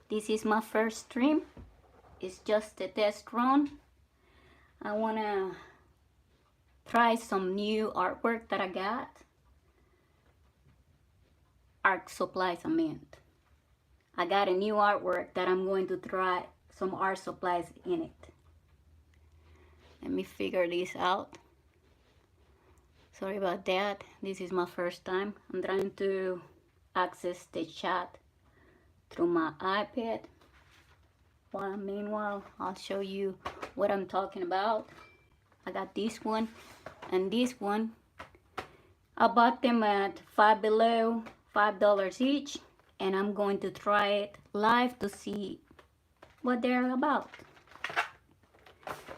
This is my first stream. It's just a test run. I wanna try some new artwork that I got. Art supplies, I meant. I got a new artwork that I'm going to try some art supplies in it. Let me figure this out. Sorry about that. This is my first time. I'm trying to access the chat through my iPad. Meanwhile, I'll show you what I'm talking about. I got this one and this one. I bought them at Five Below, $5 each, and I'm going to try it live to see what they're about.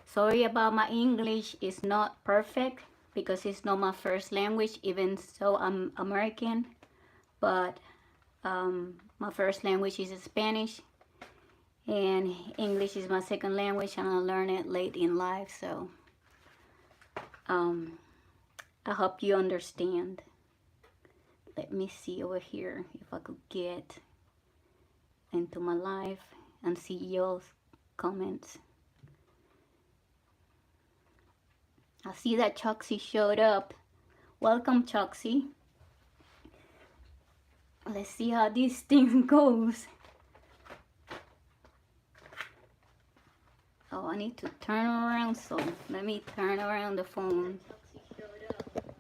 Sorry about my English, it's not perfect because it's not my first language, even so I'm American, but my first language is Spanish and English is my second language, and I learned it late in life, so I hope you understand. Let me see over here if I could get into my live and see y'all's comments. I see that Choxy showed up. Welcome, Choxy. Let's see how this thing goes. Oh, I need to turn around, so let me turn around the phone. Choxy showed up.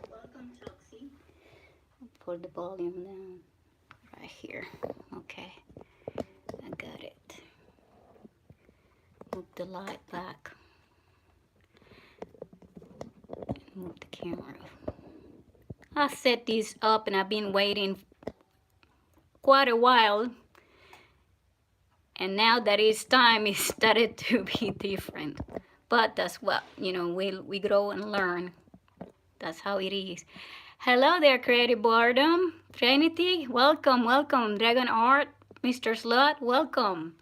Welcome, Choxy. Put the volume down right here. Okay, I got it. Move the light back. Move the camera. I set this up and I've been waiting quite a while, and now that it's time, it started to be different, but that's what, you know, we grow and learn. That's how it is. Hello there, Creative Boredom. Trinity, welcome, welcome. Dragon Art, Mr. Slut, welcome.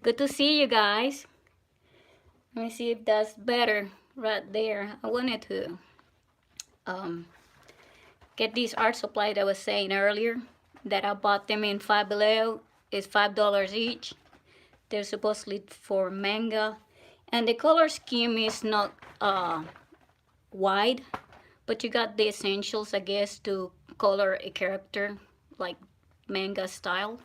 Good to see you guys. Let me see if that's better right there. I wanted to get this art supply that I was saying earlier, that I bought them in Five Below. It's $5 each. They're supposedly for manga, and the color scheme is not wide, but you got the essentials, I guess, to color a character like manga style.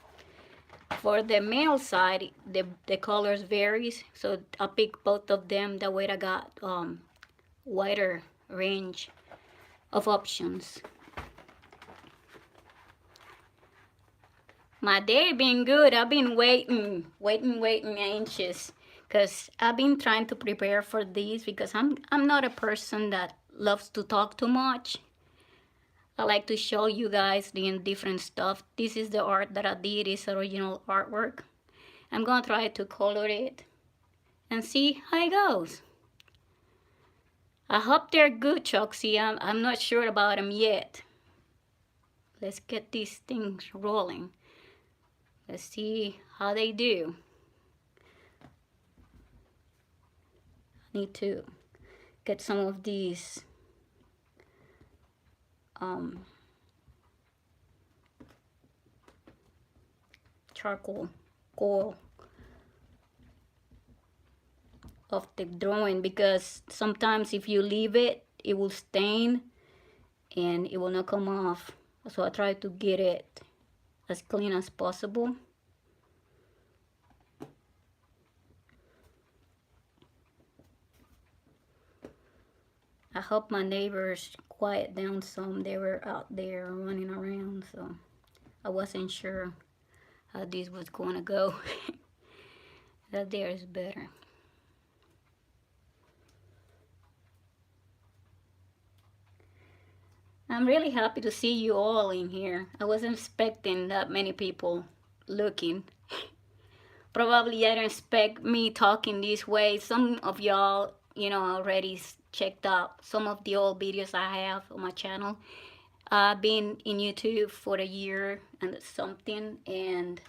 For the male side, the colors varies, so I picked both of them. That way I got wider range of options. My day been good. I've been waiting, anxious, because I've been trying to prepare for these, because I'm not a person that loves to talk too much. I like to show you guys the different stuff. This is the art that I did. It's original artwork. I'm gonna try to color it and see how it goes. I hope they're good, Choxy. I'm not sure about them yet. Let's get these things rolling. Let's see how they do. I need to get some of these charcoal oil of the drawing, because sometimes if you leave it, it will stain and it will not come off. So I try to get it as clean as possible. I hope my neighbors quiet down some. They were out there running around, so I wasn't sure how this was going to go. That there is better. I'm really happy to see you all in here. I wasn't expecting that many people looking. Probably I don't expect me talking this way. Some of y'all, you know, already checked out some of the old videos I have on my channel. I've been in YouTube for a year and something, and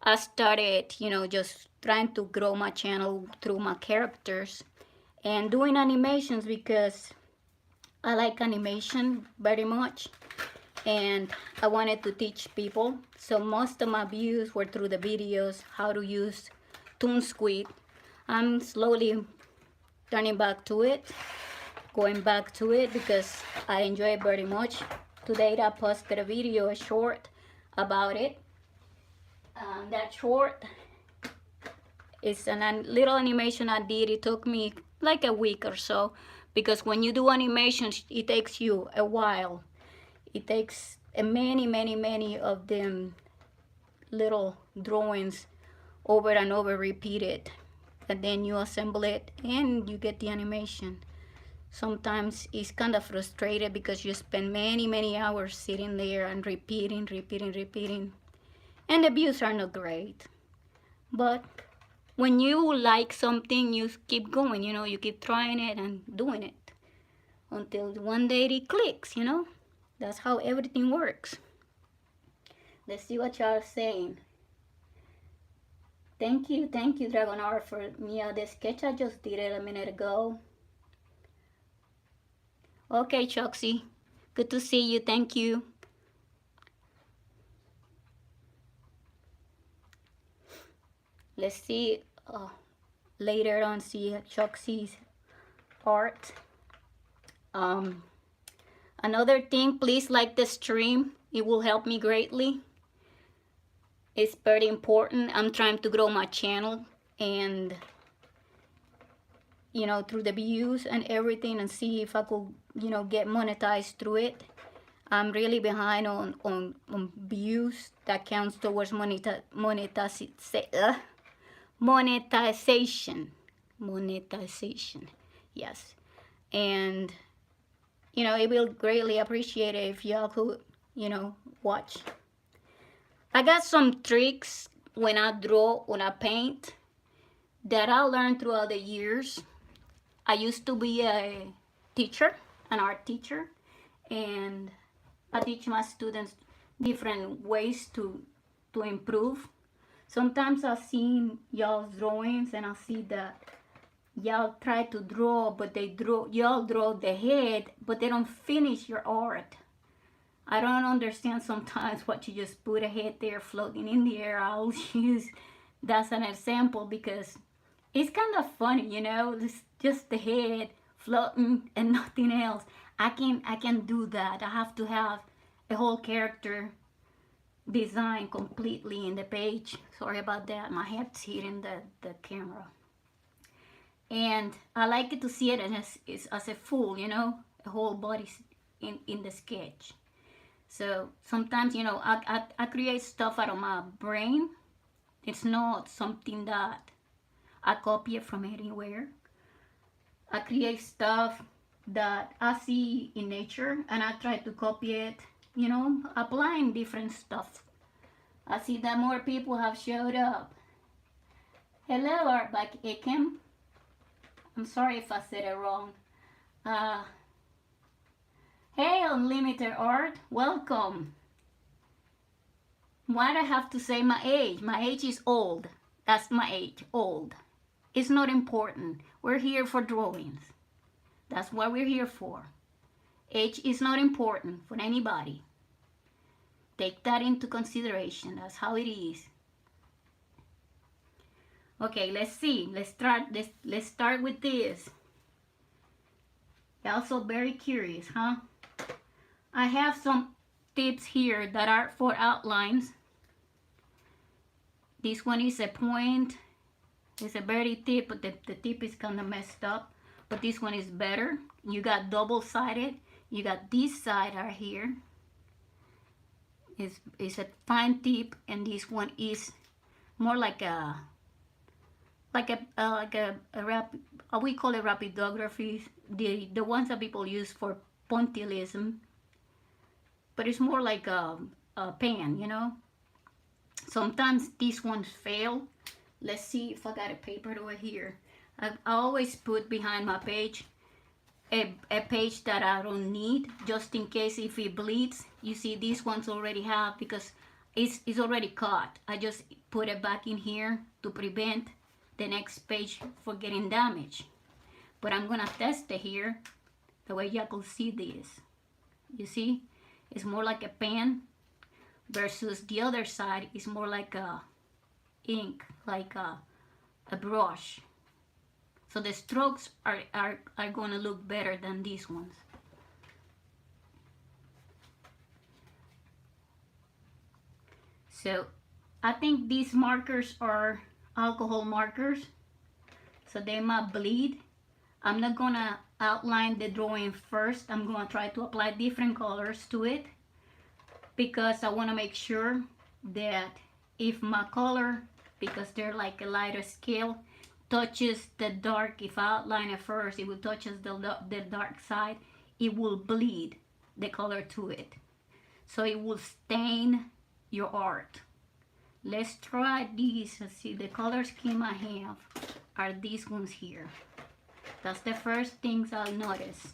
I started, you know, just trying to grow my channel through my characters and doing animations, because I like animation very much, and I wanted to teach people. So most of my views were through the videos, how to use ToonSquid. I'm slowly turning back to it, going back to it because I enjoy it very much. Today I posted a video, a short about it. That short is a little animation I did. It took me like a week or so because when you do animations, it takes you a while. It takes many of them little drawings over and over repeated, and then you assemble it and you get the animation. Sometimes it's kind of frustrated because you spend many hours sitting there and repeating, and the views are not great. But when you like something, you keep going, you keep trying it and doing it until one day it clicks. That's how everything works. Let's see what y'all are saying. Thank you, Dragon Art, for the sketch. I just did it a minute ago. Okay, Choxy. Good to see you. Thank you. Let's see later on, see Choxy's art. Another thing, please like the stream. It will help me greatly. It's very important. I'm trying to grow my channel and through the views and everything, and see if I could get monetized through it. I'm really behind on views. That counts towards monetization. Yes. And it will greatly appreciate it if y'all could watch. I got some tricks when I draw, when I paint, that I learned throughout the years. I used to be a teacher, an art teacher, and I teach my students different ways to improve. Sometimes I've seen y'all's drawings and I see that y'all try to draw, but y'all draw the head, but they don't finish your art. I don't understand sometimes what you just put a head there floating in the air. I'll use that's an example because it's kind of funny, it's just the head floating and nothing else. I can do that. I have to have a whole character design completely in the page. Sorry about that. My head's hitting the camera. And I like it to see it as a full, a whole body in the sketch. So sometimes, I create stuff out of my brain. It's not something that I copy it from anywhere. I create stuff that I see in nature and I try to copy it, applying different stuff. I see that more people have showed up. Hello, Artback Ekem. I'm sorry if I said it wrong. Hey, Unlimited Art, welcome. Why do I have to say my age? My age is old. That's my age, old. It's not important. We're here for drawings. That's what we're here for. Age is not important for anybody. Take that into consideration. That's how it is. Okay, let's see. Let's start with this. You're also very curious, huh? I have some tips here that are for outlines. This one is a point. It's a very tip, but the tip is kind of messed up. But this one is better. You got double-sided. You got this side right here. It's a fine tip, and this one is more like a we call it rapidography. The ones that people use for pointillism. But it's more like a pen, Sometimes these ones fail. Let's see if I got a paper over here. I always put behind my page a page that I don't need, just in case if it bleeds. You see, these ones already have, because it's already cut. I just put it back in here to prevent the next page for getting damaged. But I'm gonna test it here, the way y'all can see this. You see, is more like a pen, versus the other side is more like a ink, like a brush. So the strokes are going to look better than these ones. So I think these markers are alcohol markers, so they might bleed. I'm not gonna outline the drawing first. I'm gonna try to apply different colors to it, because I want to make sure that if my color, because they're like a lighter scale, touches the dark, if I outline it first, it will touches the dark side, it will bleed the color to it. So it will stain your art. Let's try these. Let's see, the color scheme I have are these ones here. That's the first things I'll notice.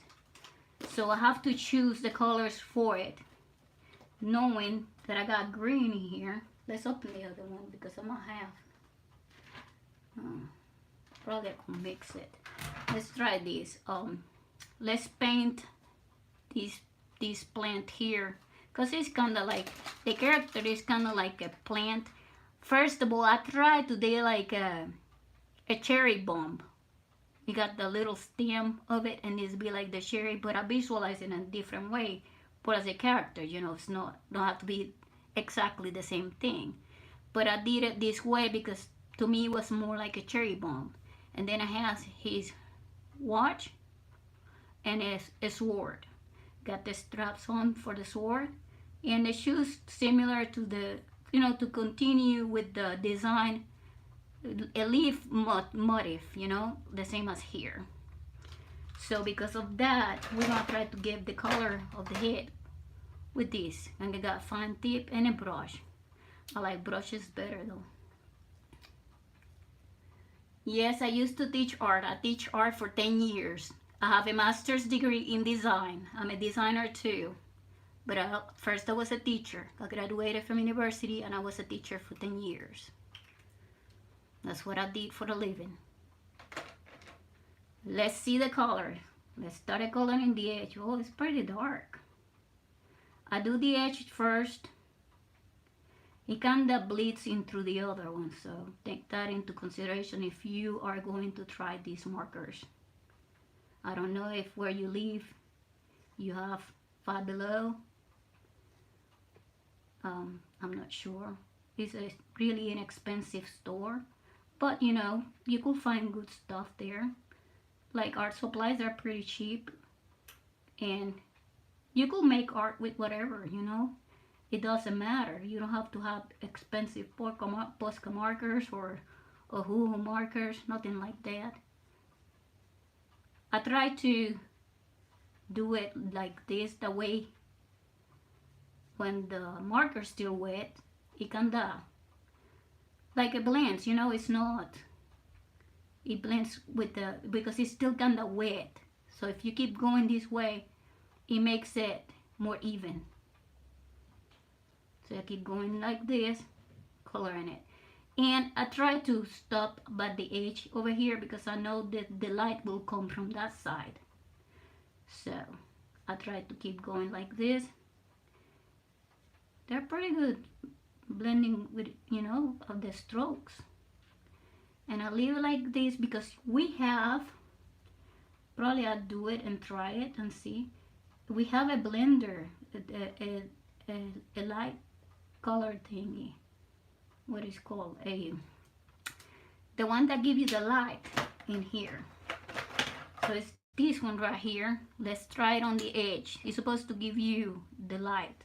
So I have to choose the colors for it, knowing that I got green here. Let's open the other one because I might have. Probably I can mix it. Let's try this. Let's paint this plant here, because it's kind of like, the character is kind of like a plant. First of all, I tried to do like a cherry bomb. You got the little stem of it, and it's be like the cherry, but I visualize it in a different way. But as a character, you know, it's not, don't have to be exactly the same thing. But I did it this way because to me it was more like a cherry bomb. And then I have his watch and a sword. Got the straps on for the sword, and the shoes similar to the, you know, to continue with the design, a leaf motif, you know, the same as here. So because of that, we're gonna try to give the color of the head with this. And I got fine tip and a brush. I like brushes better though. Yes, I used to teach art. I teach art for 10 years. I have a master's degree in design. I'm a designer too. But first I was a teacher. I graduated from university and I was a teacher for 10 years. That's what I did for a living. Let's see the color. Let's start coloring the edge. Oh, it's pretty dark. I do the edge first. It kind of bleeds in through the other one, so take that into consideration if you are going to try these markers. I don't know if where you live you have Five Below. I'm not sure. It's a really inexpensive store, but you know, you could find good stuff there. Like art supplies are pretty cheap, and you could make art with whatever, you know. It doesn't matter. You don't have to have expensive Posca markers or Who markers, nothing like that. I try to do it like this, the way when the marker's still wet, it kinda like it blends, you know. It's not, it blends with the, because it's still kinda wet. So if you keep going this way, it makes it more even. So I keep going like this, coloring it. And I try to stop by the edge over here because I know that the light will come from that side. So I try to keep going like this. They're pretty good blending with, you know, of the strokes. And I leave it like this because we have, probably I'll do it and try it and see. We have a blender, a light color thingy. What is called the one that gives you the light in here. So it's this one right here. Let's try it on the edge. It's supposed to give you the light.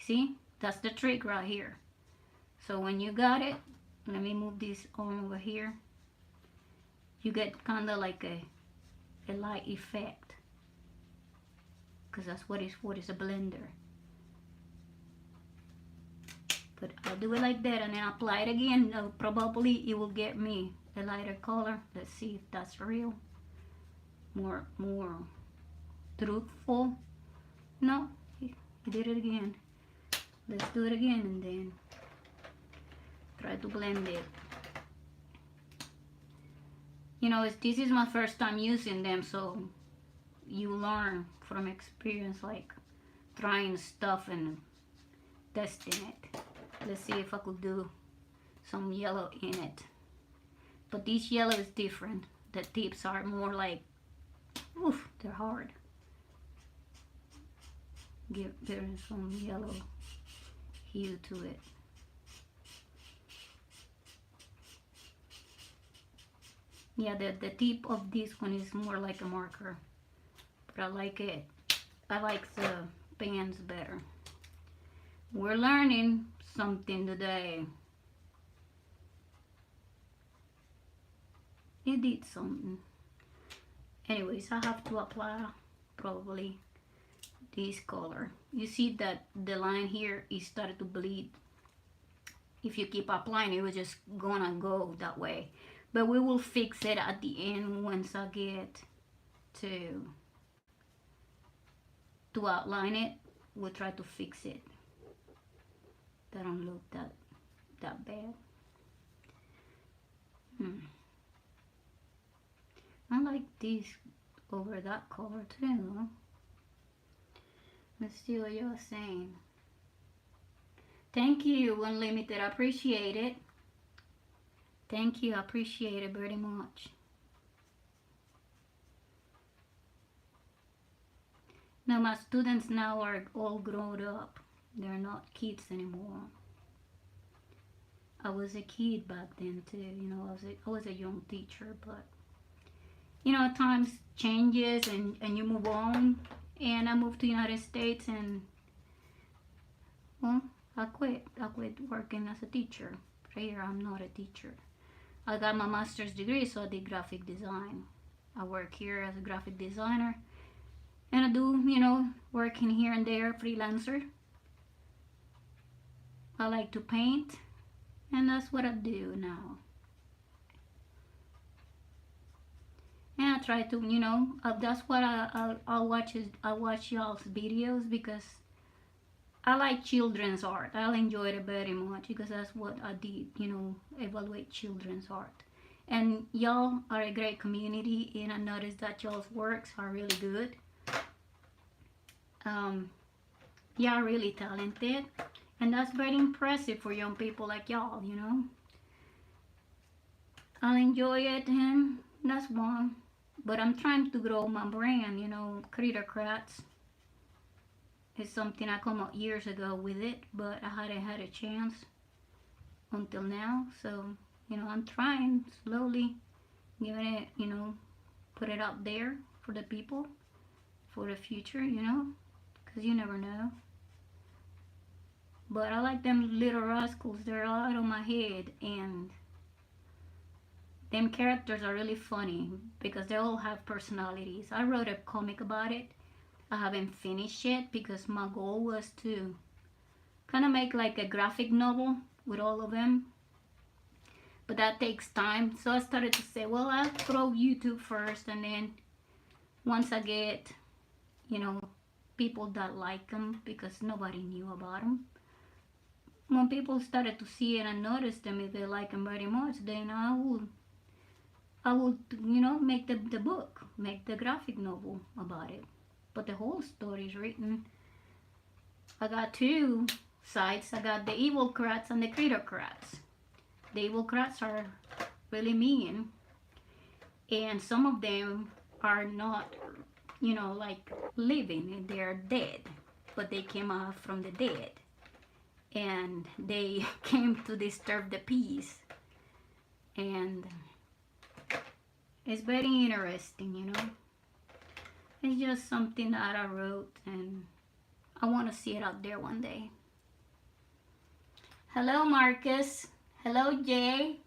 See, that's the trick right here. So when you got it, let me move this on over here. You get kind of like a light effect, because that's what is a blender. But I'll do it like that and then apply it again. Probably it will get me a lighter color. Let's see if that's real. More truthful. No, he did it again. Let's do it again and then try to blend it. You know, this is my first time using them, so you learn from experience, like trying stuff and testing it. Let's see if I could do some yellow in it. But this yellow is different. The tips are more like, oof, they're hard. Give some yellow hue to it. Yeah, the tip of this one is more like a marker, but I like it. I like the pens better. We're learning something today. It did something. Anyways, I have to apply probably this color. You see that the line here is started to bleed. If you keep applying, it was just gonna go that way. But we will fix it at the end once I get to outline it. We'll try to fix it. That don't look that bad. I like this over that color too. Let's see what you're saying. Thank you, Unlimited. I appreciate it. Thank you. I appreciate it very much. Now my students now are all grown up. They're not kids anymore. I was a kid back then too. You know, I was a young teacher, but you know, times changes and you move on. And I moved to the United States and, well, I quit. I quit working as a teacher. Right here, I'm not a teacher. I got my master's degree, so I did graphic design. I work here as a graphic designer. And I do, you know, working here and there, freelancer. I like to paint, and that's what I do now. And I try to, you know, that's what I'll watch y'all's videos because I like children's art. I'll enjoy it very much because that's what I did, you know, evaluate children's art. And y'all are a great community, and I noticed that y'all's works are really good. Y'all really talented, and that's very impressive for young people like y'all, you know. I'll enjoy it, and that's one. But I'm trying to grow my brand, you know. Crittercrats is something I come out years ago with it, but I hadn't had a chance until now. So, you know, I'm trying slowly, giving it, you know, put it out there for the people, for the future, you know, because you never know. But I like them little rascals. They're out of my head, and them characters are really funny because they all have personalities. I wrote a comic about it. I haven't finished it because my goal was to kind of make like a graphic novel with all of them. But that takes time. So I started to say, well, I'll throw YouTube first, and then once I get, you know, people that like them, because nobody knew about them. When people started to see it and notice them, if they like them very much, then I will, you know, make the book, make the graphic novel about it. But the whole story is written. I got two sides. I got the evil crats and the Crittercrats. The evil crats are really mean, and some of them are not, you know, like living. They're dead, but they came out from the dead, and they came to disturb the peace. And it's very interesting, you know. It's just something that I wrote, and I want to see it out there one day. Hello, Marcus. Hello, Jay.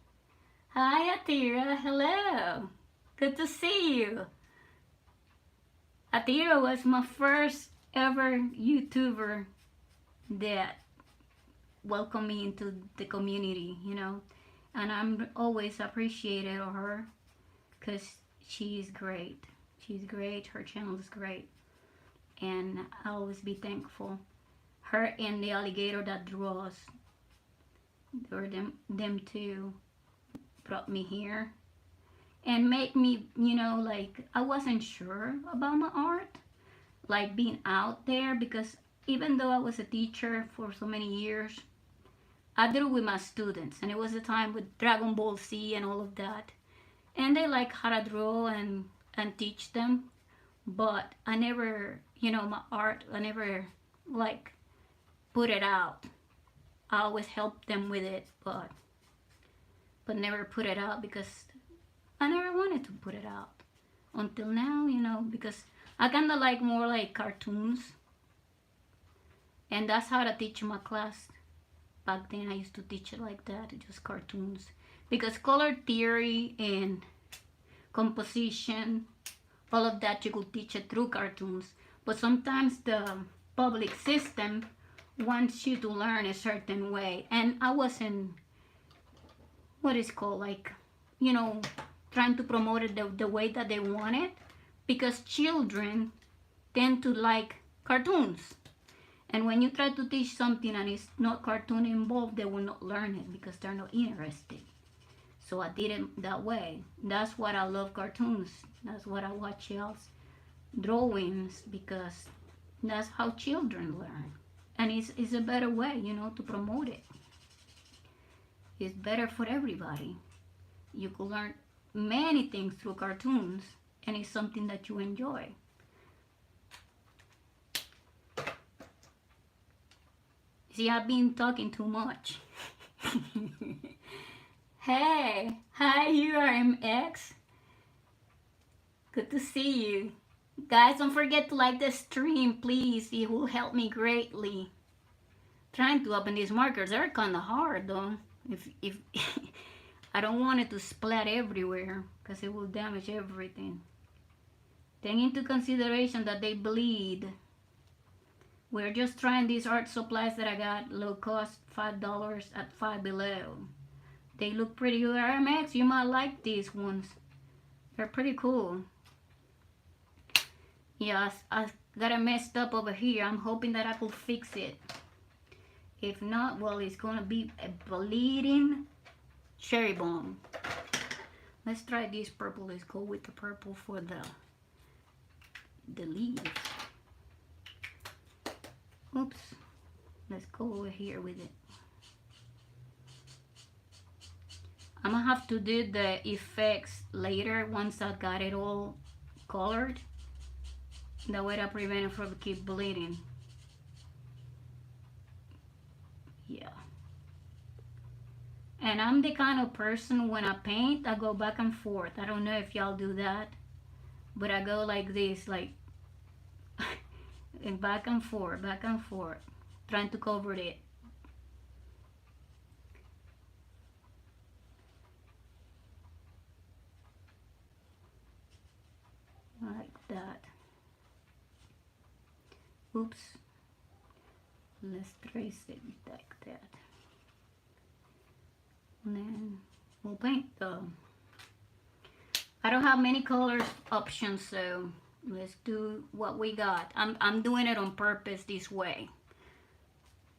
Hi, Atira. Hello. Good to see you. Atira was my first ever YouTuber that welcomed me into the community, you know. And I'm always appreciative of her because she's great. She's great. Her channel is great. And I'll always be thankful. Her and the alligator that draws, or them two, brought me here and made me, you know, like I wasn't sure about my art, like being out there, because even though I was a teacher for so many years, I drew with my students, and it was a time with Dragon Ball Z and all of that. And they like how to draw and teach them, but I never, my art, I never like put it out. I always helped them with it, but never put it out because I never wanted to put it out until now, because I kind of like more like cartoons, and that's how to teach my class. Back then I used to teach it like that, just cartoons, because color theory and composition, all of that you could teach it through cartoons, but sometimes the public system wants you to learn a certain way, and I wasn't, what is called, like, trying to promote it the way that they want it, because children tend to like cartoons. And when you try to teach something and it's not cartoon involved, they will not learn it because they're not interested. So I did it that way. That's what I love cartoons. That's what I watch y'all's drawings, because that's how children learn. And it's a better way, to promote it. It's better for everybody. You can learn many things through cartoons, and it's something that you enjoy. See, I've been talking too much. Hey, hi URMX. Good to see you. Guys, don't forget to like the stream, please. It will help me greatly. Trying to open these markers, they're kind of hard though. If I don't want it to splat everywhere because it will damage everything. Take into consideration that they bleed. We're just trying these art supplies that I got, low cost, $5 at Five Below. They look pretty good. RMX, you might like these ones. They're pretty cool. Yes, I got it messed up over here. I'm hoping that I could fix it. If not, well, it's gonna be a bleeding cherry bomb. Let's try this purple. Let's go with the purple for the leaves. Oops. Let's go over here with it. I'm gonna have to do the effects later once I got it all colored. That way I prevent it from keep bleeding. Yeah. And I'm the kind of person, when I paint, I go back and forth. I don't know if y'all do that, but I go like this, like and back and forth, trying to cover it. Like that. Oops. Let's trace it like that. And then we'll paint them. I don't have many colors options, so let's do what we got. I'm doing it on purpose this way.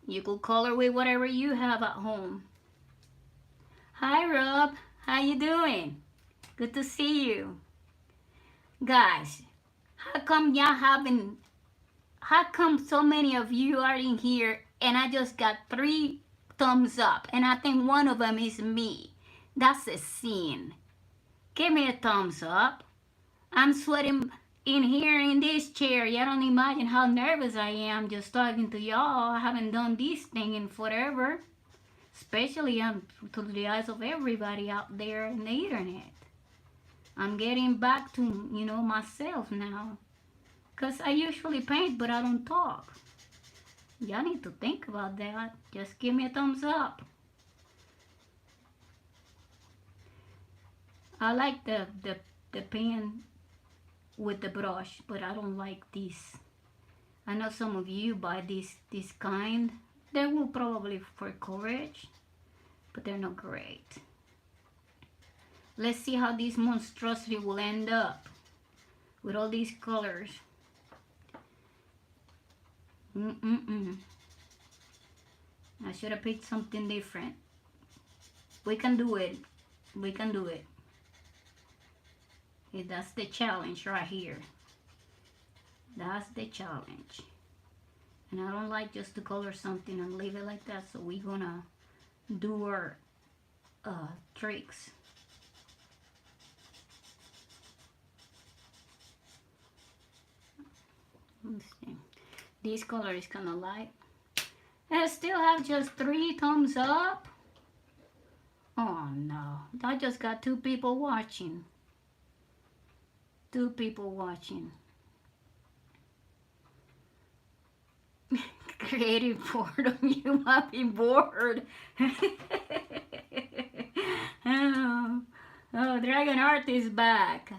You could color with whatever you have at home. Hi Rob, how you doing? Good to see you. Guys, how come so many of you are in here and I just got 3 thumbs up, and I think one of them is me? That's a sin. Give me a thumbs up. I'm sweating in here in this chair. You don't imagine how nervous I am just talking to y'all. I haven't done this thing in forever, especially to the eyes of everybody out there in the internet. I'm getting back to, myself now, because I usually paint, but I don't talk. Y'all need to think about that. Just give me a thumbs up. I like the pen with the brush, but I don't like this. I know some of you buy this kind. They will probably for coverage, but they're not great. Let's see how this monstrosity will end up with all these colors. I should have picked something different. We can do it. We can do it. Okay, that's the challenge right here. That's the challenge. And I don't like just to color something and leave it like that. So we're gonna do our tricks. Let's see. This color is kind of light. And I still have just 3 thumbs up. Oh no, I just got 2 people watching. 2 people watching. Creative boredom, you might be bored. Oh, Dragon Art is back.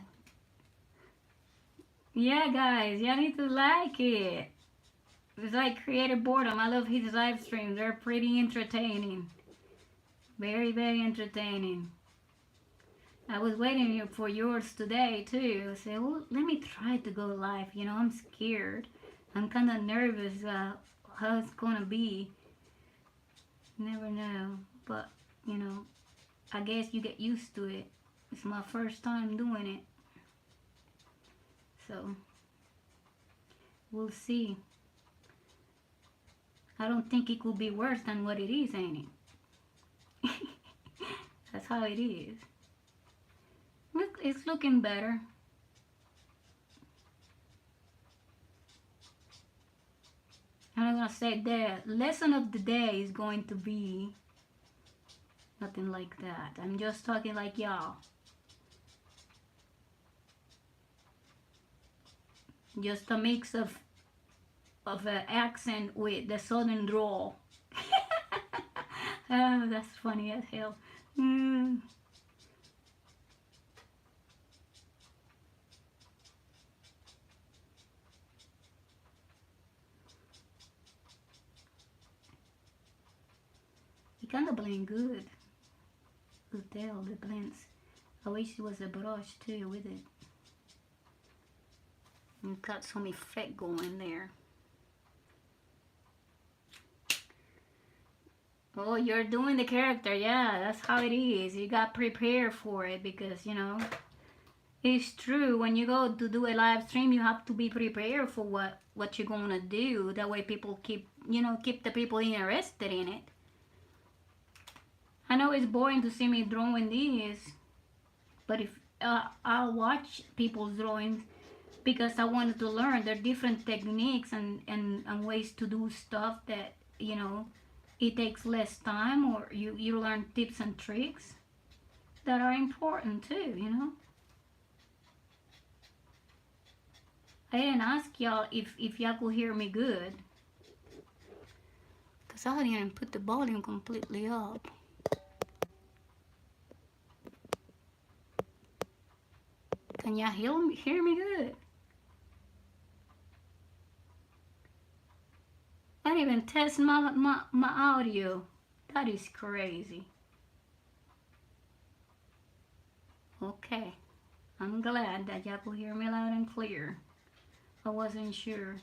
Yeah, guys, y'all need to like it. It's like creative boredom. I love his live streams. They're pretty entertaining. Very, very entertaining. I was waiting for yours today too. I said, well, let me try to go live. You know, I'm scared. I'm kind of nervous how it's gonna be. Never know, but you know, I guess you get used to it. It's my first time doing it, so we'll see. I don't think it could be worse than what it is, ain't it? That's how it is. Look, it's looking better. I'm gonna say the lesson of the day is going to be nothing like that. I'm just talking like y'all. Just a mix of an accent with the southern drawl. Oh, that's funny as hell. Mm. It kind of blend good. Could tell the blends. I wish it was a brush too with it. And got some effect going there. Oh, you're doing the character. Yeah, that's how it is. You got prepared for it because, you know, it's true. When you go to do a live stream, you have to be prepared for what you're going to do. That way people keep the people interested in it. I know it's boring to see me drawing these, but if I'll watch people's drawings because I wanted to learn. There are different techniques and ways to do stuff that, you know, it takes less time, or you learn tips and tricks that are important too, you know. I didn't ask y'all if y'all could hear me good, because I didn't put the volume completely up. Can y'all hear me good? I didn't even test my audio. That is crazy. Okay. I'm glad that y'all could hear me loud and clear. I wasn't sure.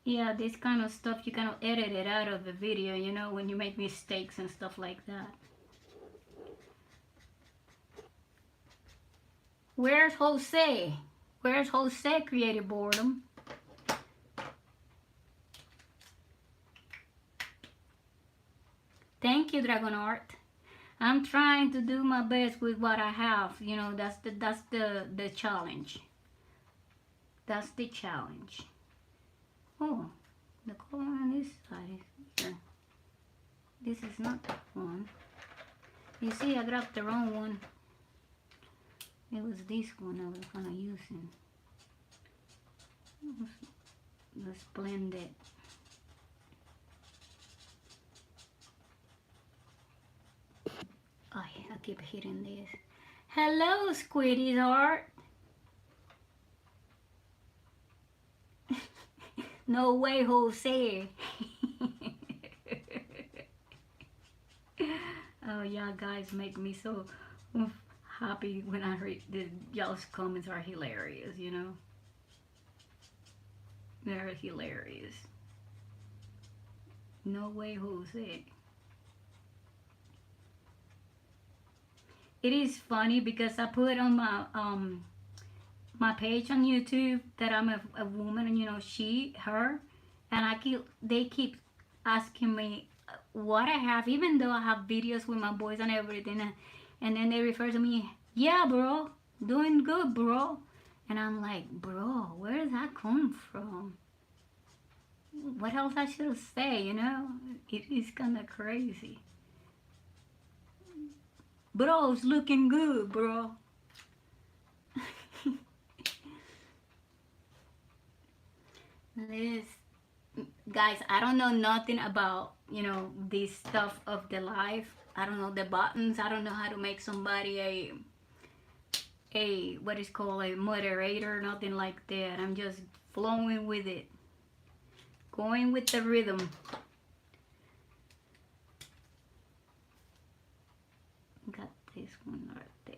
Yeah, this kind of stuff you kind of edit it out of the video, you know, when you make mistakes and stuff like that. Where's Jose? Where's Jose, Creative Boredom? Thank you, Dragon Art. I'm trying to do my best with what I have. You know, that's the challenge. That's the challenge. Oh, the color on this side is here. This is not that one. You see, I grabbed the wrong one. It was this one I was kind of using. Let's blend it. Oh, I keep hitting this. Hello, Squiddy's Art. No way, Jose. Oh, y'all guys make me so happy when I read y'all's comments are hilarious, you know. They're hilarious. No way, Jose. It is funny because I put on my page on YouTube that I'm a woman, and her, and they keep asking me what I have, even though I have videos with my boys and everything, and then they refer to me, yeah, bro, doing good, bro, and I'm like, bro, where does that come from? What else I should say? It is kind of crazy. Bro's looking good, bro. This guys, I don't know nothing about this stuff of the life. I don't know the buttons. I don't know how to make somebody a what is called a moderator, nothing like that. I'm just flowing with it, going with the rhythm. Got this one right there.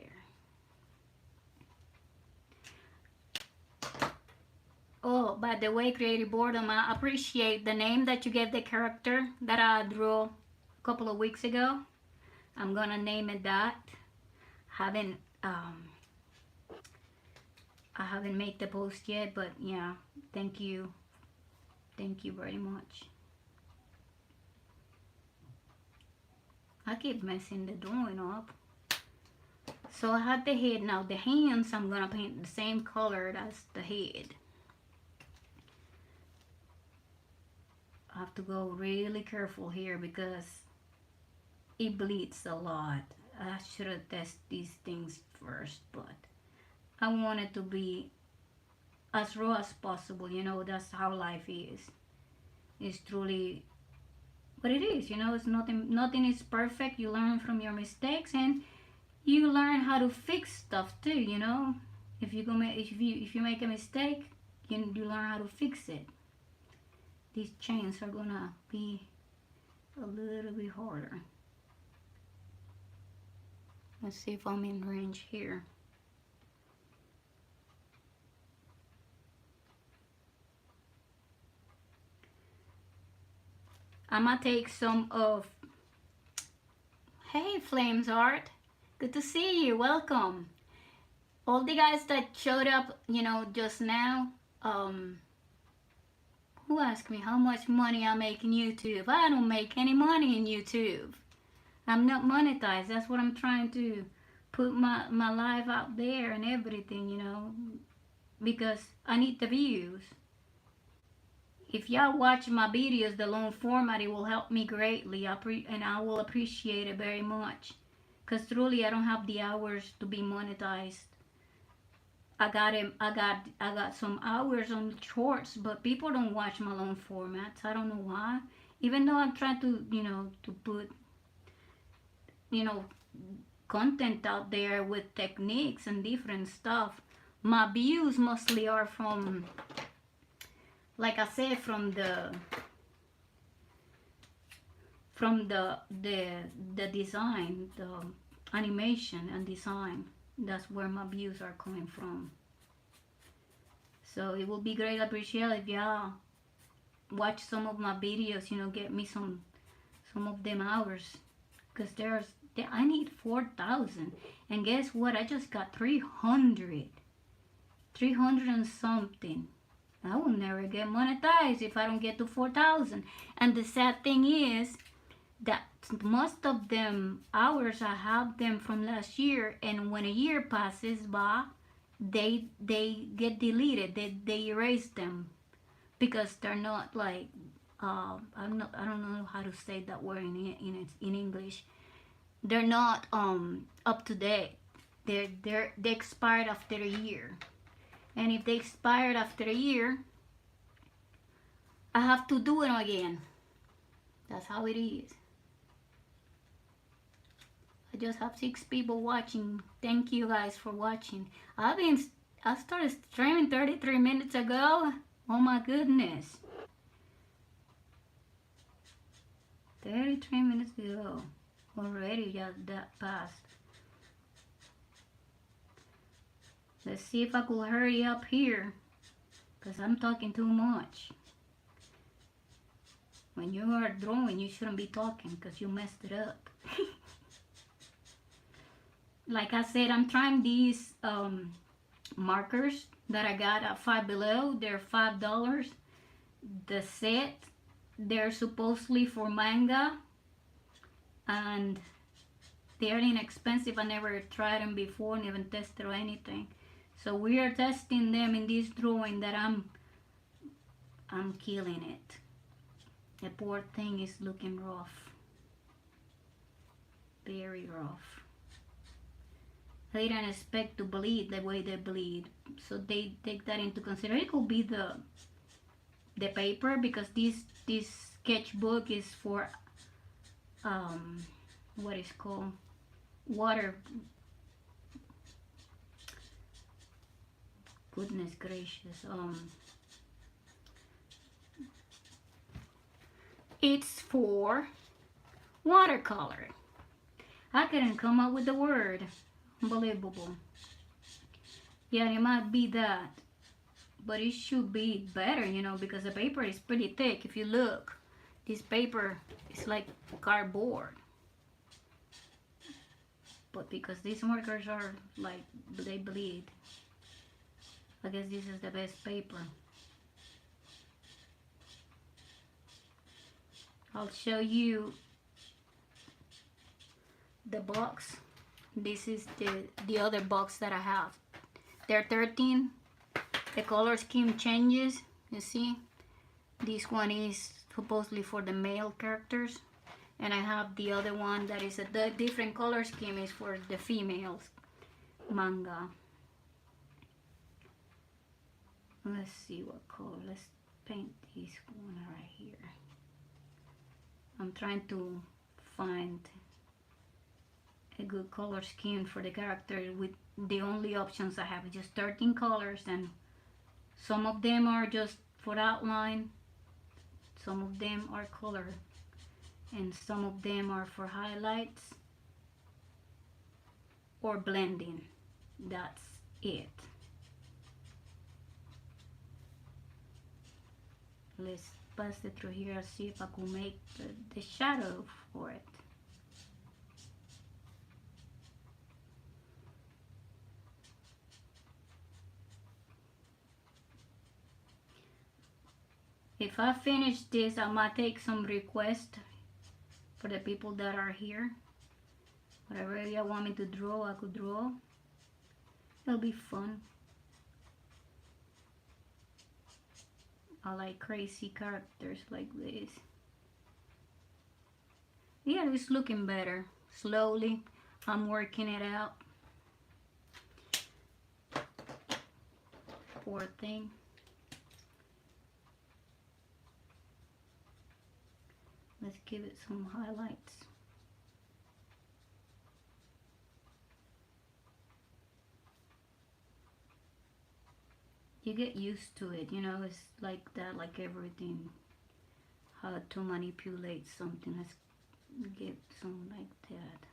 Oh, by the way, Creative Boredom, I appreciate the name that you gave the character that I drew a couple of weeks ago. I'm gonna name it that. Haven't I haven't made the post yet, but yeah, thank you very much. I keep messing the drawing up. So I had the head. Now the hands, I'm gonna paint the same color as the head. I have to go really careful here because it bleeds a lot. I should have tested these things first, but I want it to be as raw as possible. That's how life is. It's truly what it is. It's nothing is perfect. You learn from your mistakes, and you learn how to fix stuff too. If you make a mistake, you learn how to fix it. These chains are gonna be a little bit harder. Let's see if I'm in range here. I'm gonna take some of, hey Flames Art, good to see you, welcome. All the guys that showed up, just now, who asked me how much money I make in YouTube? I don't make any money in YouTube. I'm not monetized. That's what I'm trying to put my life out there and everything, because I need the views. If y'all watch my videos, the long format, it will help me greatly, and I will appreciate it very much. Because truly, I don't have the hours to be monetized. I got some hours on shorts, but people don't watch my long formats. I don't know why. Even though I'm trying to, to put, content out there with techniques and different stuff, my views mostly are from, like I said, from the design, the animation and design. That's where my views are coming from. So it will be great appreciated if y'all watch some of my videos, get me some of them hours, because I need 4,000, and guess what, I just got 300 and something. I will never get monetized if I don't get to 4,000. And the sad thing is that most of them hours, I have them from last year, and when a year passes by, they get deleted. They erase them because they're not like I don't know how to say that word in English. They're not up to date. They expired after a year, and if they expired after a year, I have to do it again. That's how it is. I just have 6 people watching. Thank you guys for watching. I started streaming 33 minutes ago. Oh my goodness. 33 minutes ago. Already got that passed. Let's see if I could hurry up here, because I'm talking too much. When you are drawing, you shouldn't be talking because you messed it up. Like I said, I'm trying these markers that I got at Five Below. They're $5. The set, they're supposedly for manga, and they're inexpensive. I never tried them before, never tested or anything. So we are testing them in this drawing that I'm killing it. The poor thing is looking rough. Very rough. They didn't expect to bleed the way they bleed, so they take that into consideration. It could be the paper, because this sketchbook is for what is called water. Goodness gracious. It's for watercolor. I couldn't come up with the word. Unbelievable. Yeah, it might be that, but it should be better, you know, because the paper is pretty thick. If you look, this paper is like cardboard. But because these markers are like, they bleed, I guess this is the best paper. I'll show you the box. This is the other box that I have. They're 13. The color scheme changes, you see. This one is supposedly for the male characters, and I have the other one that is the different color scheme is for the females manga. Let's see what color. Let's paint this one right here. I'm trying to find a good color scheme for the character with the only options I have is just 13 colors, and some of them are just for outline, some of them are color, and some of them are for highlights or blending. That's it. Let's pass it through here and see if I could make the shadow for it. If I finish this, I might take some requests for the people that are here. Whatever you want me to draw, I could draw. It'll be fun. I like crazy characters like this. Yeah, it's looking better. Slowly, I'm working it out. Poor thing. Let's give it some highlights. You get used to it, you know, it's like that, like everything. How to manipulate something. Let's get some like that.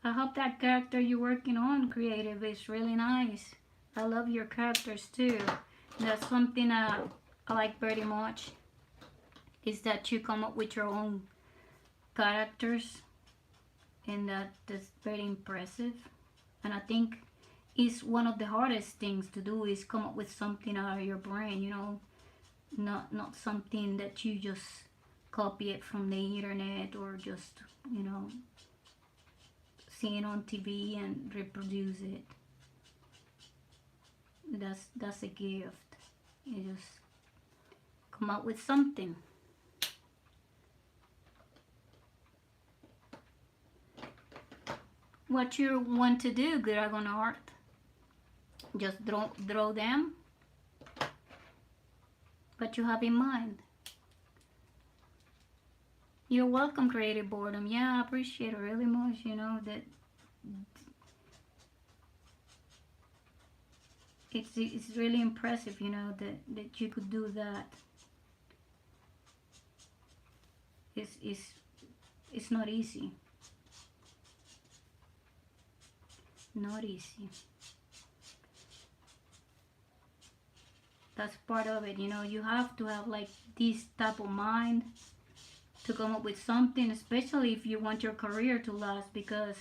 I hope that character you're working on, creative, is really nice. I love your characters too. That's something I like very much, is that you come up with your own characters, and that's very impressive. And I think it's one of the hardest things to do, is come up with something out of your brain, you know, not something that you just copy it from the internet or just, you know, see it on TV and reproduce it. That's a gift. You just come up with something. What you want to do, Dragon Art? Just draw them. What you have in mind. You're welcome, Creative Boredom. Yeah, I appreciate it really much, you know, that it's really impressive, you know, that you could do that. It's not easy. Not easy. That's part of it, you know. You have to have like this type of mind to come up with something, especially if you want your career to last, because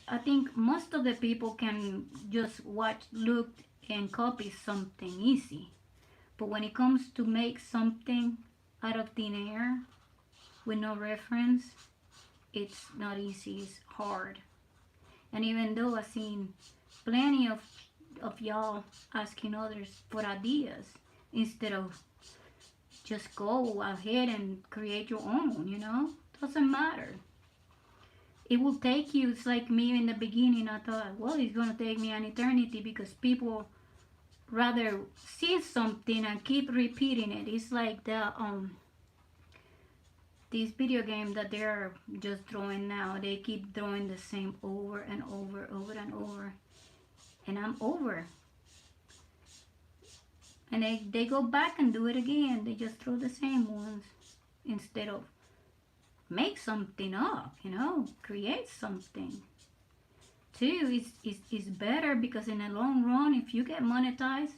I think most of the people can just watch, look, and copy something easy. But when it comes to make something out of thin air with no reference, it's not easy, it's hard. And even though I've seen plenty of y'all asking others for ideas instead of just go ahead and create your own. Doesn't matter. It will take you. It's like me in the beginning. I thought, well, it's gonna take me an eternity because people rather see something and keep repeating it. It's like this video game that they're just throwing now. They keep throwing the same over and over, over and over, and I'm over. And they go back and do it again. They just throw the same ones instead of make something up, create something. Too, it's better because in the long run, if you get monetized,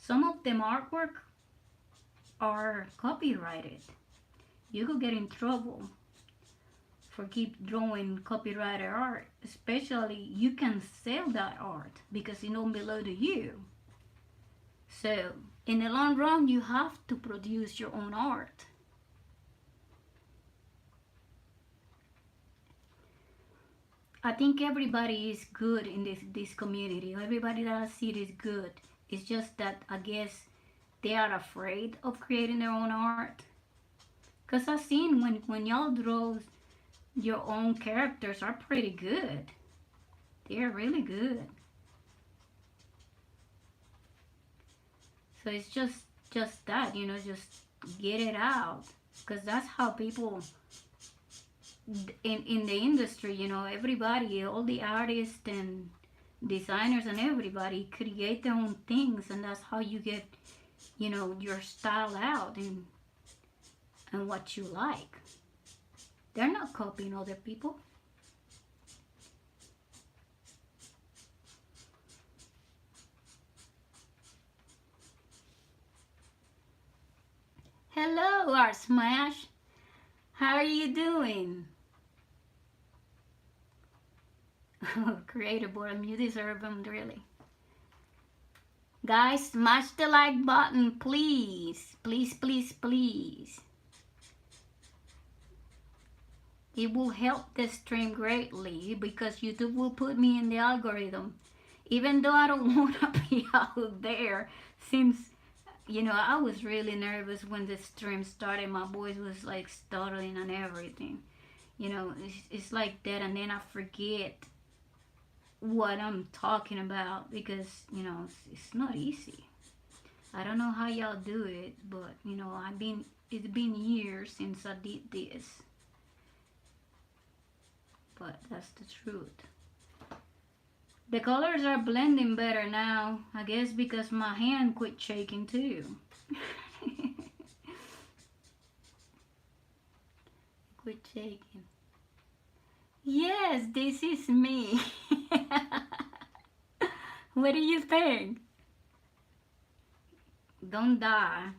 some of them artwork are copyrighted. You could get in trouble for keep drawing copyrighted art. Especially, you can sell that art because it don't belong to you. So, in the long run, you have to produce your own art. I think everybody is good in this community. Everybody that I see is good. It's just that I guess they are afraid of creating their own art. Because I've seen when y'all draw your own characters are pretty good. They're really good. So it's just that, just get it out. Because that's how people in the industry, everybody, all the artists and designers and everybody create their own things, and that's how you get, your style out and what you like. They're not copying other people. Hello, Art Smash. How are you doing? Creative boredom, you deserve them, really. Guys, smash the like button, please. Please, please, please. It will help the stream greatly because YouTube will put me in the algorithm. Even though I don't want to be out there, since, I was really nervous when the stream started. My voice was like stuttering and everything. It's like that, and then I forget what I'm talking about because, it's not easy. I don't know how y'all do it, but, it's been years since I did this. But that's the truth. The colors are blending better now, I guess because my hand quit shaking too. Quit shaking. Yes, this is me. What do you think? Don't die.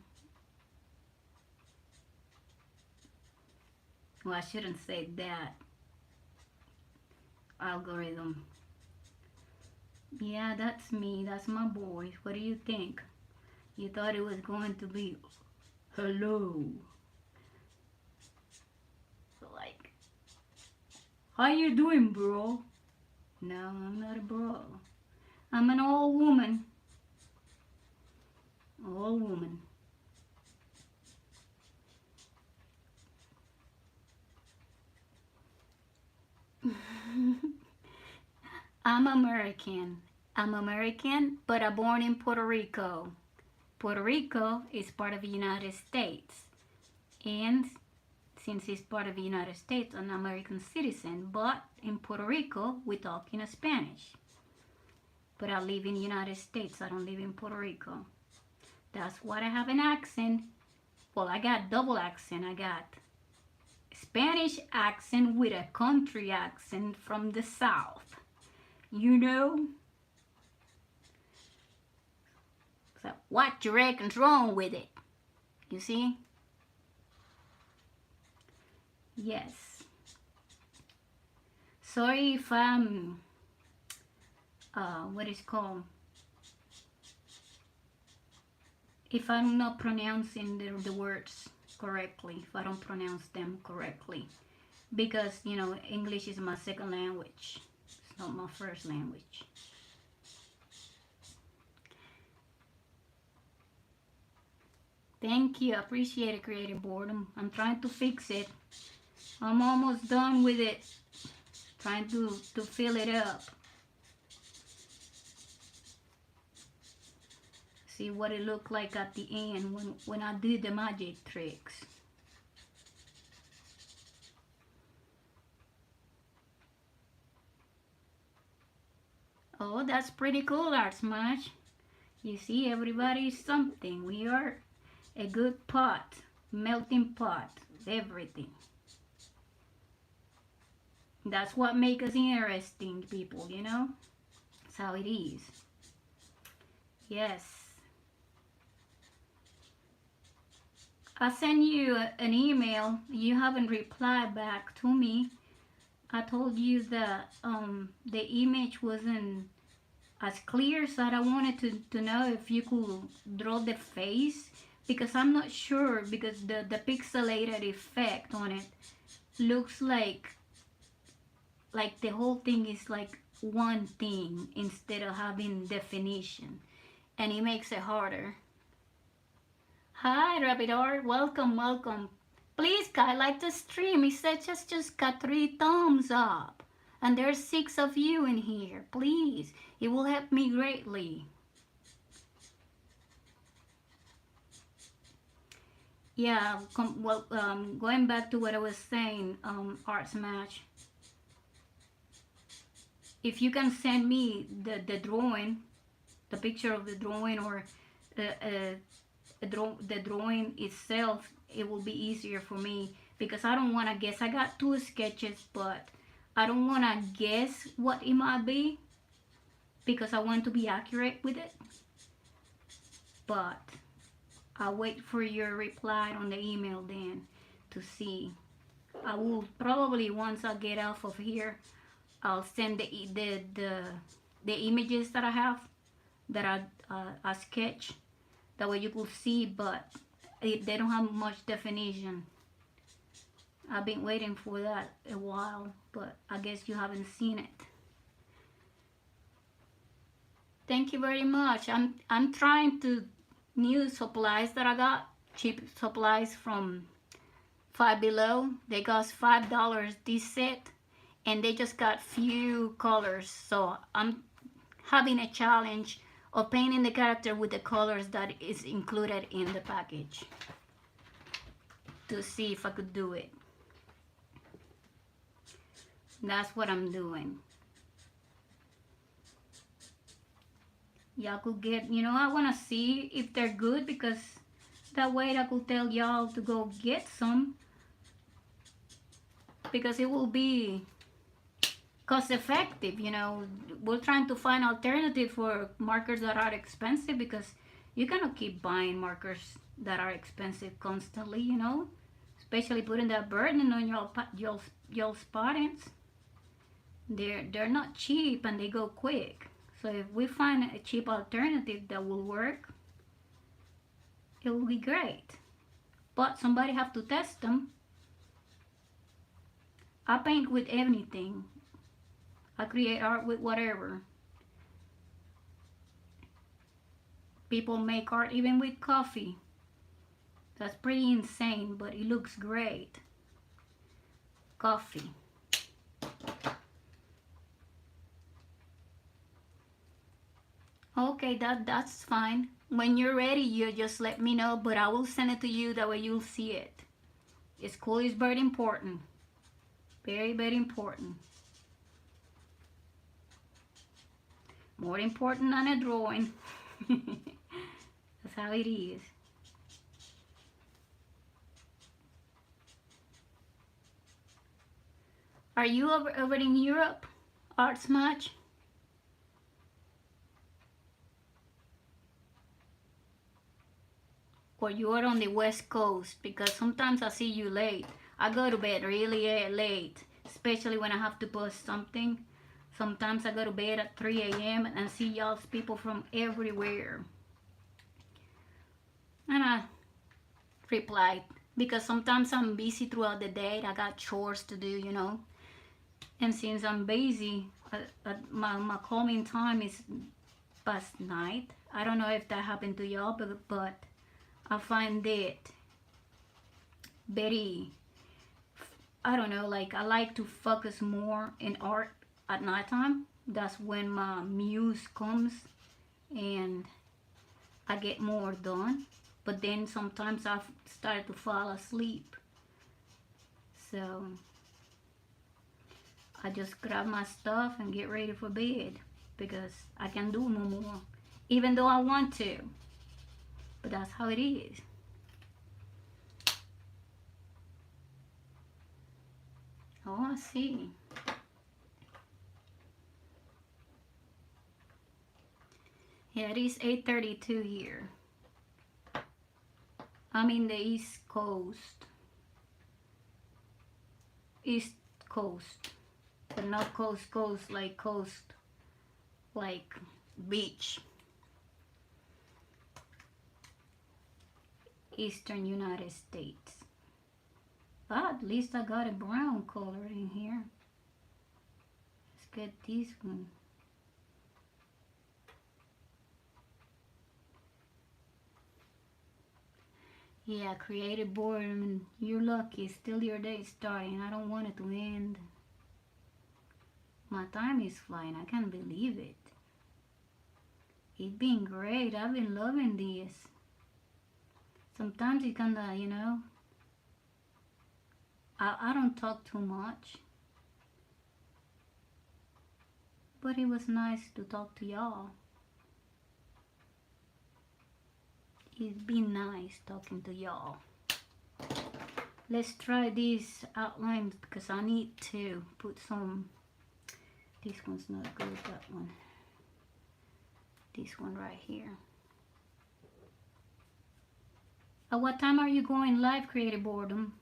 Well, I shouldn't say that. Algorithm. Yeah, that's me. That's my voice. What do you think? You thought it was going to be hello. Like, how you doing, bro? No, I'm not a bro. I'm an old woman. Old woman. I'm American. I'm American, but I'm born in Puerto Rico. Puerto Rico is part of the United States. And since it's part of the United States, I'm an American citizen. But in Puerto Rico, we talk in Spanish. But I live in the United States. I don't live in Puerto Rico. That's why I have an accent. Well, I got double accent. I got Spanish accent with a country accent from the South. So what you reckon's wrong with it? You see? Yes. Sorry if I'm, what is called, if I'm not pronouncing the words correctly, if I don't pronounce them correctly. Because, you know, English is my second language. It's not my first language. Thank you. I appreciate it, Creative Boredom. I'm trying to fix it. I'm almost done with it. Trying to fill it up. See what it looked like at the end when I do the magic tricks. Oh, that's pretty cool, Art Smash. You see, everybody is something. We are a good pot, melting pot, everything. That's what makes us interesting, people, you know? That's how it is. Yes. I sent you an email. You haven't replied back to me. I told you that the image wasn't as clear, so I wanted to know if you could draw the face, because I'm not sure, because the pixelated effect on it looks like the whole thing is like one thing instead of having definition, and it makes it harder. Hi, Rapidor. Welcome, welcome. Please, guys, like the stream. It said just got 3 thumbs up. And there's 6 of you in here. Please, it will help me greatly. Yeah, going back to what I was saying, Art Smash. If you can send me the drawing, the picture of the drawing, or the drawing itself, it will be easier for me, because I don't want to guess. I got 2 sketches, but I don't want to guess what it might be, because I want to be accurate with it. But I'll wait for your reply on the email then to see. I will probably, once I get off of here, I'll send the images that I have, that I sketch. That way you could see, but they don't have much definition. I've been waiting for that a while, but I guess you haven't seen it. Thank you very much. I'm trying to new supplies that I got, cheap supplies from Five Below. They cost $5 this set, and they just got few colors. So I'm having a challenge of painting the character with the colors that is included in the package, to see if I could do it. That's what I'm doing. Y'all could get, you know, I want to see if they're good, because that way I could tell y'all to go get some, because it will be cost effective. You know, we're trying to find alternative for markers that are expensive, because you cannot keep buying markers that are expensive constantly, you know, especially putting that burden on your spottings. They're not cheap, and they go quick. So if we find a cheap alternative that will work, it will be great. But somebody have to test them. I paint with anything. I create art with whatever. People make art even with coffee. That's pretty insane, but it looks great. Coffee. Okay, that's fine. When you're ready, you just let me know, but I will send it to you, that way you'll see it. It's cool, it's very important. Very, very important. More important than a drawing. That's how it is. Are you over in Europe, Art Smash? Or you are on the West Coast? Because sometimes I see you late. I go to bed really late, especially when I have to post something. Sometimes I go to bed at 3 a.m. and see y'all's people from everywhere. And I reply because sometimes I'm busy throughout the day. I got chores to do, you know. And since I'm busy, my calming time is past night. I don't know if that happened to y'all, but I find it very, I don't know, like I like to focus more in art at nighttime. That's when my muse comes and I get more done. But then sometimes I start to fall asleep. So I just grab my stuff and get ready for bed because I can do no more, even though I want to. But that's how it is. Oh, I see. Yeah, it is 8:32 here. I'm in the East Coast. East Coast. But not coast like beach. Eastern United States. But at least I got a brown color in here. Let's get this one. Yeah, creative boredom. You're lucky. Still your day starting. I don't want it to end. My time is flying. I can't believe it. It's been great. I've been loving this. Sometimes it kinda, you know, I don't talk too much. But it was nice to talk to y'all. It's been nice talking to y'all. Let's try these outlines because I need to put some. This one's not good, that one. This one right here. At what time are you going live, Creative Boredom?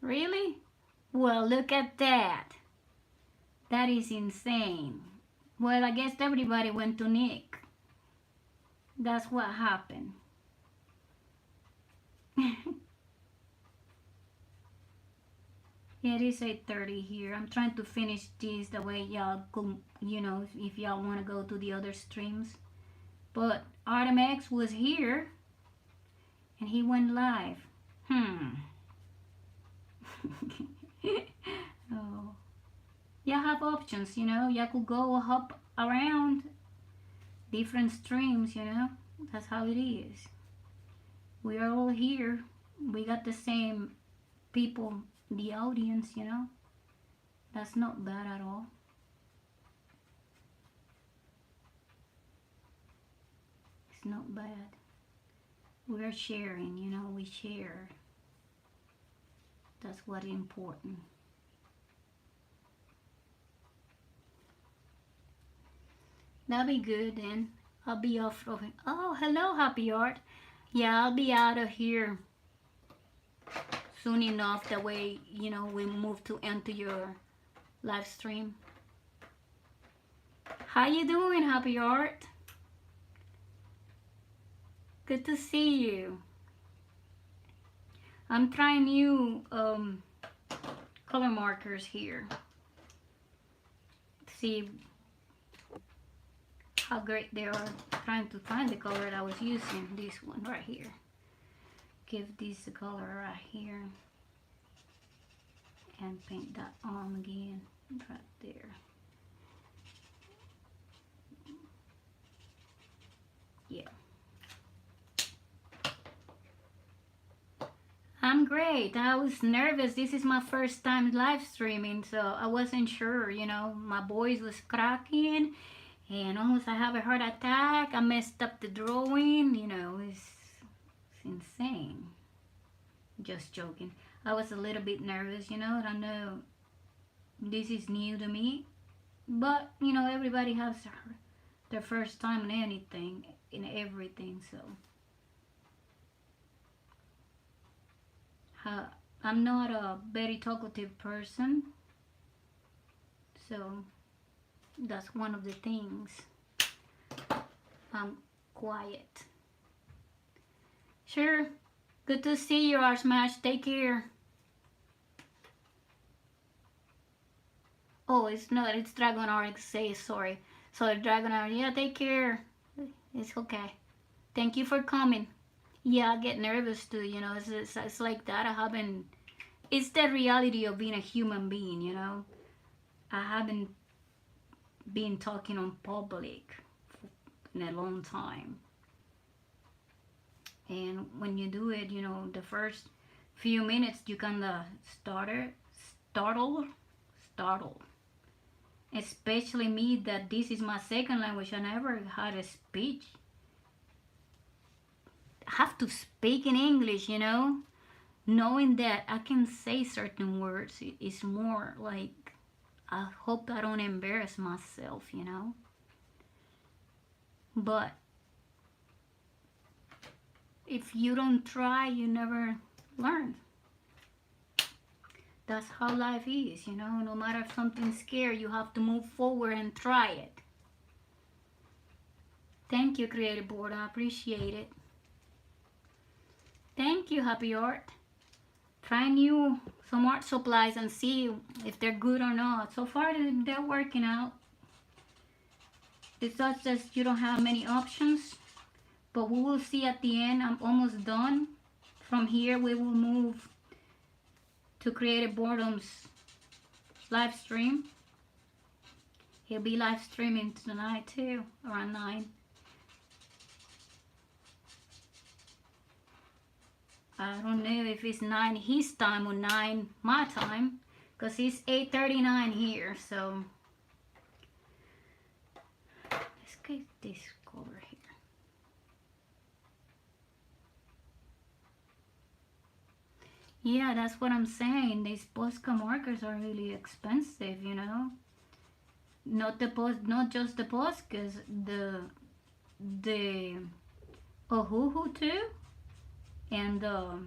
Really? Well, look at that. That is insane. Well, I guess everybody went to Nick. That's what happened. Yeah, it is 8:30 here. I'm trying to finish this the way y'all could, you know, if y'all want to go to the other streams. But Artemex was here and he went live. Oh. Y'all have options, you know. Y'all could go hop around different streams, you know. That's how it is. We are all here. We got the same people, the audience, you know. That's not bad at all. It's not bad. We're sharing, you know, we share. That's what's important. That'll be good then. I'll be off of it. Oh, hello, Happy Art. Yeah, I'll be out of here soon enough. That way, you know, we move to enter your live stream. How you doing, Happy Art? Good to see you. I'm trying new color markers here. See how great they are. Trying to find the color that I was using. This one right here. Give this a color right here. And paint that on again. Right there. Yeah. I'm great. I was nervous. This is my first time live streaming, so I wasn't sure. My voice was cracking, and almost I have a heart attack. I messed up the drawing. It's insane. Just joking. I was a little bit nervous. I know this is new to me, but everybody has their first time in anything, in everything. So. I'm not a very talkative person, so that's one of the things. I'm quiet. Sure, good to see you, R-Smash. Take care. Oh, it's not. It's Dragon RX. Say sorry. Sorry, Dragon RX. Yeah, take care. It's okay. Thank you for coming. Yeah, I get nervous too, it's like that. It's the reality of being a human being, I haven't been talking on public in a long time. And when you do it, the first few minutes you kind of startle. Especially me, that this is my second language. I never had a speech. Have to speak in English, knowing that I can say certain words is more like, I hope I don't embarrass myself, But if you don't try, you never learn. That's how life is, no matter if something's scary, you have to move forward and try it. Thank you, Creative Board. I appreciate it. Thank you, Happy Art. Try some art supplies and see if they're good or not. So far, they're working out. It's just that you don't have many options, but we will see at the end. I'm almost done. From here, we will move to Creative Boredom's live stream. He'll be live streaming tonight too, around 9. I don't know if it's 9 his time or 9 my time, because it's 8:39 here, so let's get this color here. Yeah, that's what I'm saying. These Posca markers are really expensive, Not just the Poscas, the Ohuhu too. And the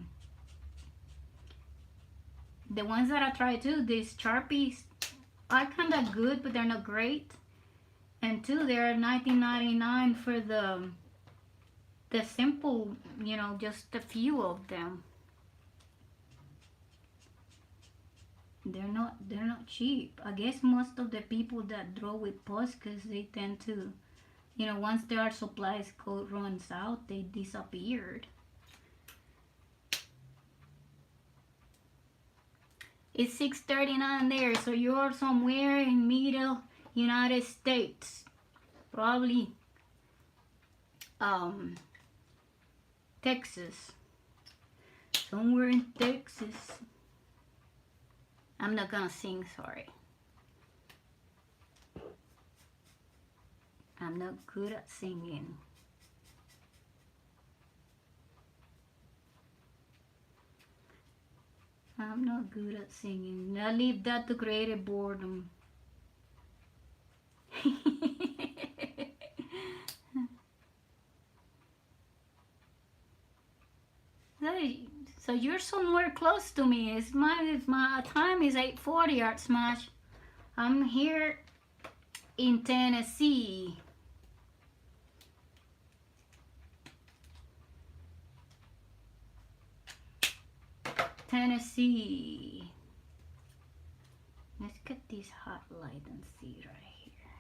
ones that I tried too, these Sharpies are kind of good, but they're not great. And two, they're $19.99 for the simple, just a few of them. They're not cheap. I guess most of the people that draw with Poscas, they tend to, once their supplies code runs out, they disappeared. It's 6:39 there, so you're somewhere in middle United States, probably Texas, somewhere in Texas. I'm not gonna sing, sorry. I'm not good at singing. I'm not good at singing. I leave that to Creative Boredom. So you're somewhere close to me. My time is 8:40, Art Smash. I'm here in Tennessee. Tennessee. Let's get this hot light and see right here.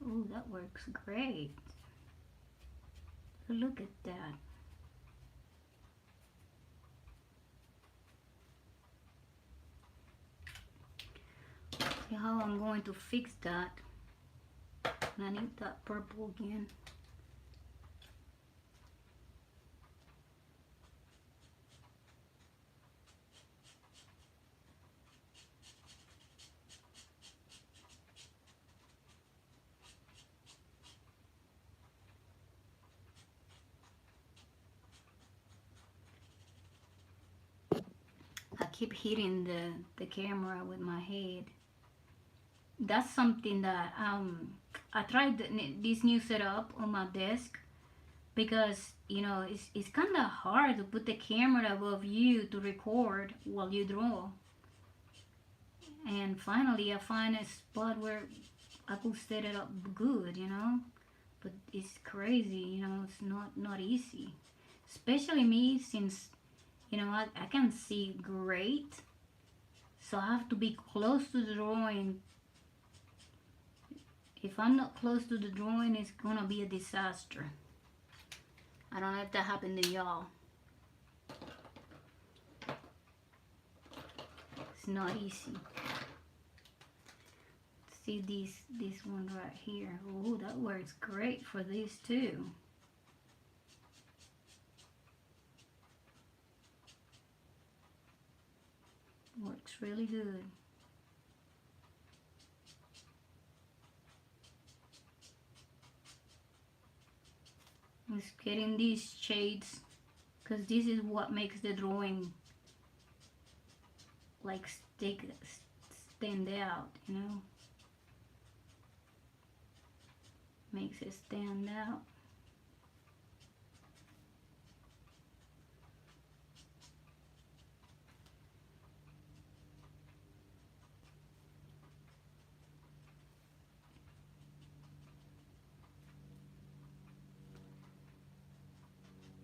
Oh, that works great. Look at that. See how I'm going to fix that. I need that purple again. keep hitting the camera with my head. That's something that I tried this new setup on my desk because you know it's kind of hard to put the camera above you to record while you draw. And finally, I find a spot where I could set it up good, you know. But it's crazy, you know. It's not easy, especially me since you know I can see great, so I have to be close to the drawing. If I'm not close to the drawing, it's gonna be a disaster. I don't know if that happened to y'all. It's not easy. See this one right here. Oh, that works great for this too. Works really good. Just getting these shades because this is what makes the drawing like stand out, you know. Makes it stand out.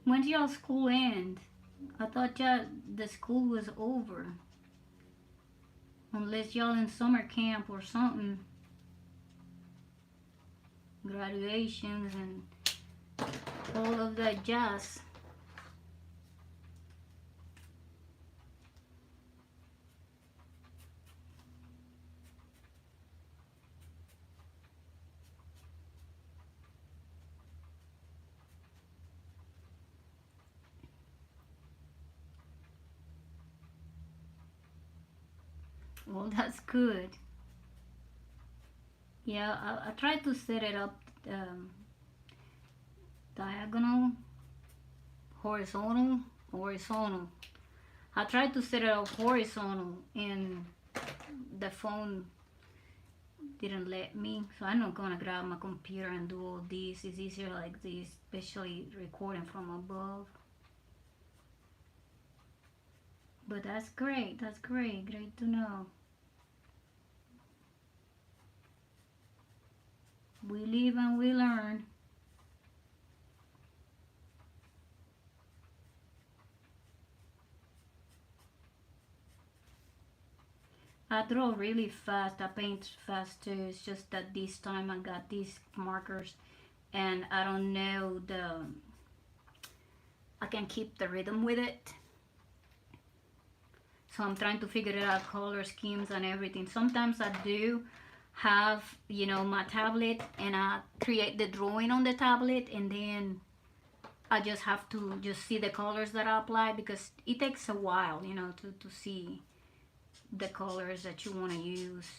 When's y'all school end? I thought y'all the school was over. Unless y'all in summer camp or something. Graduations and all of that jazz. Well, that's good. Yeah, I tried to set it up diagonal, horizontal. I tried to set it up horizontal and the phone didn't let me. So I'm not gonna grab my computer and do all this. It's easier like this, especially recording from above. But that's great. That's great. Great to know. We live and we learn. I draw really fast. I paint fast too. It's just that this time I got these markers and I don't know I can keep the rhythm with it. So I'm trying to figure it out, color schemes and everything. Sometimes I do have, you know, my tablet and I create the drawing on the tablet and then I just have to just see the colors that I apply because it takes a while, you know, to see the colors that you want to use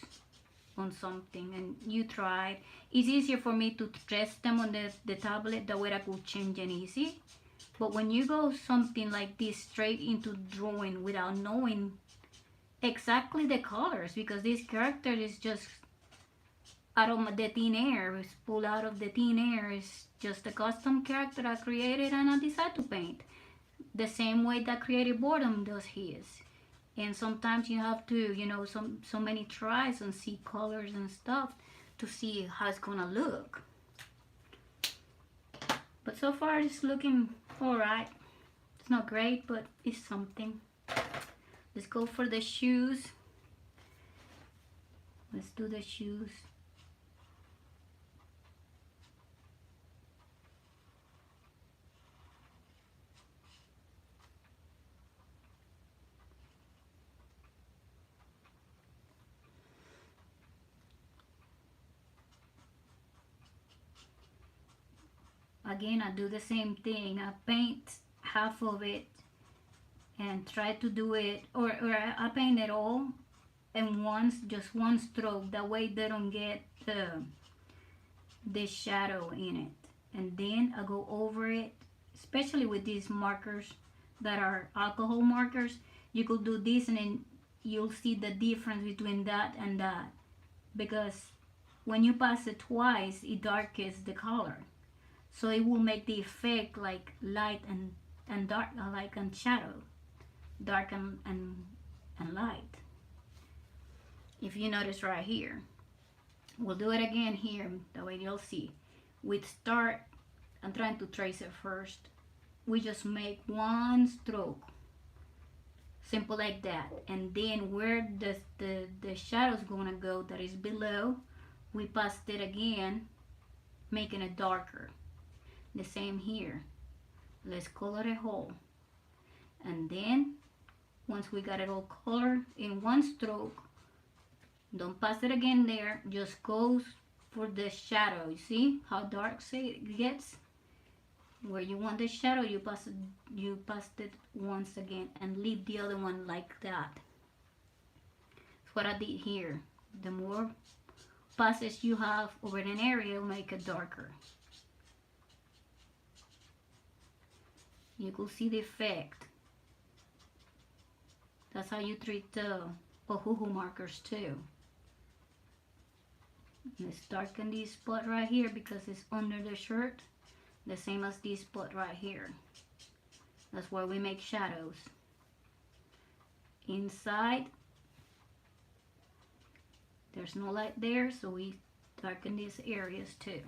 on something. And you try. It's easier for me to test them on the tablet, that way I could change it easy. But when you go something like this straight into drawing without knowing exactly the colors, because this character is just out of the thin air, it's pulled out of the thin air, it's just a custom character I created and I decided to paint. The same way that Creative Boredom does his. And sometimes you have to, you know, so many tries and see colors and stuff to see how it's gonna look. But so far it's looking alright. It's not great, but it's something. Let's go for the shoes. Let's do the shoes. Again, I do the same thing. I paint half of it and try to do it, or I paint it all and just one stroke. That way they don't get the shadow in it. And then I go over it, especially with these markers that are alcohol markers. you could do this and then you'll see the difference between that and that, because when you pass it twice it darkens the color, so it will make the effect like light and dark, like and shadow, dark and light. If you notice right here, we'll do it again here, that way you'll see. We start, I'm trying to trace it first, we just make one stroke, simple like that, and then where the shadow's gonna go, that is below, we pass it again, making it darker. The same here, let's color the whole, and then once we got it all colored in one stroke, don't pass it again there, just go for the shadow. You see how dark it gets? Where you want the shadow, you pass it once again and leave the other one like that. That's what I did here. The more passes you have over an area, will make it darker. You could see the effect. That's how you treat the Ohuhu markers too. Let's darken this spot right here because it's under the shirt, the same as this spot right here. That's where we make shadows. Inside, there's no light there, so we darken these areas too.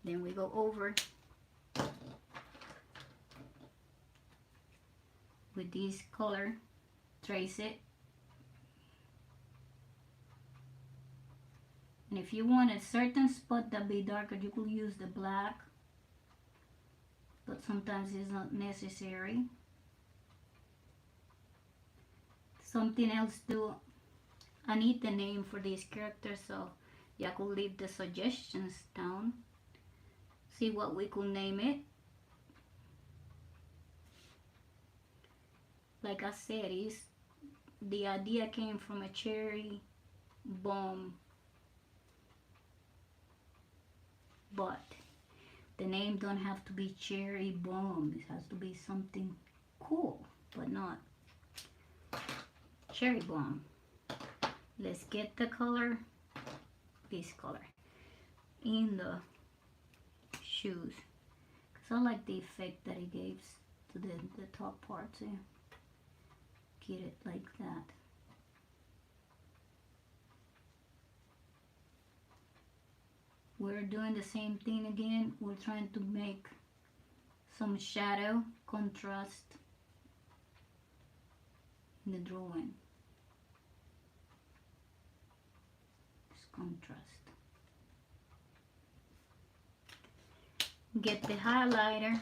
Then we go over with this color, trace it. And if you want a certain spot that be darker, you could use the black, but sometimes it's not necessary. Something else too, I need the name for this character, so you could leave the suggestions down, see what we could name it. Like I said, the idea came from a cherry bomb, but the name don't have to be cherry bomb. It has to be something cool, but not cherry bomb. Let's get the color, this color, in the shoes, because I like the effect that it gives to the top part too. Get it like that. We're doing the same thing again. We're trying to make some shadow contrast in the drawing. Just contrast. Get the highlighter.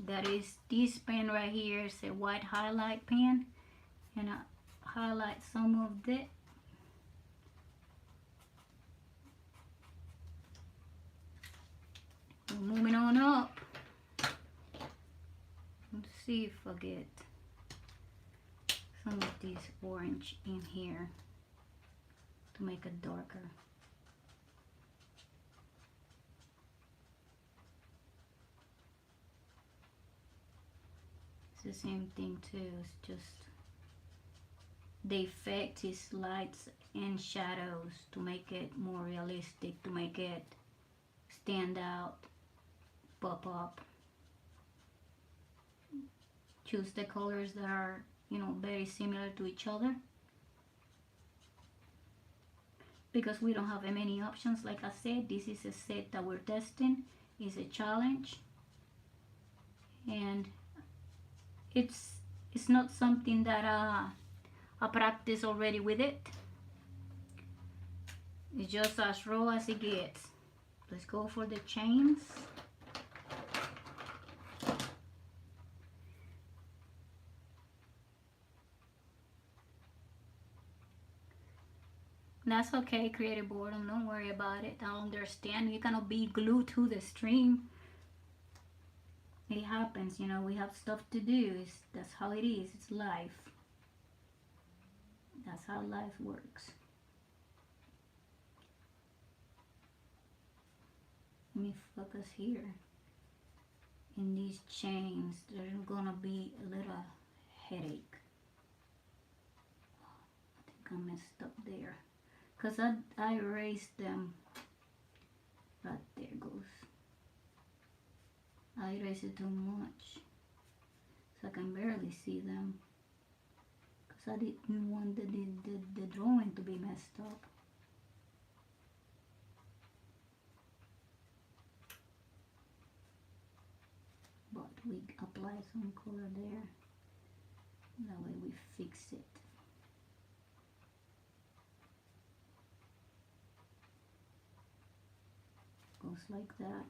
That is this pen right here. It's a white highlight pen, and I highlight some of it. We're moving on up. Let's see if I get some of this orange in here to make it darker. It's the same thing too, it's just the effect is lights and shadows to make it more realistic, to make it stand out, pop up. Choose the colors that are, you know, very similar to each other, because we don't have many options. Like I said, this is a set that we're testing, it's a challenge, and it's not something that I practice already with it. It's just as raw as it gets. Let's go for the chains. That's okay, creative boredom, don't worry about it. I understand you cannot be glued to the stream. It happens, you know, we have stuff to do. That's how it is, it's life. That's how life works. Let me focus here. In these chains, there's gonna be a little headache. I think I messed up there. Because I erased them. Right, there goes. I erased it too much. So I can barely see them. Because I didn't want the drawing to be messed up. But we apply some color there. That way we fix it. Goes like that.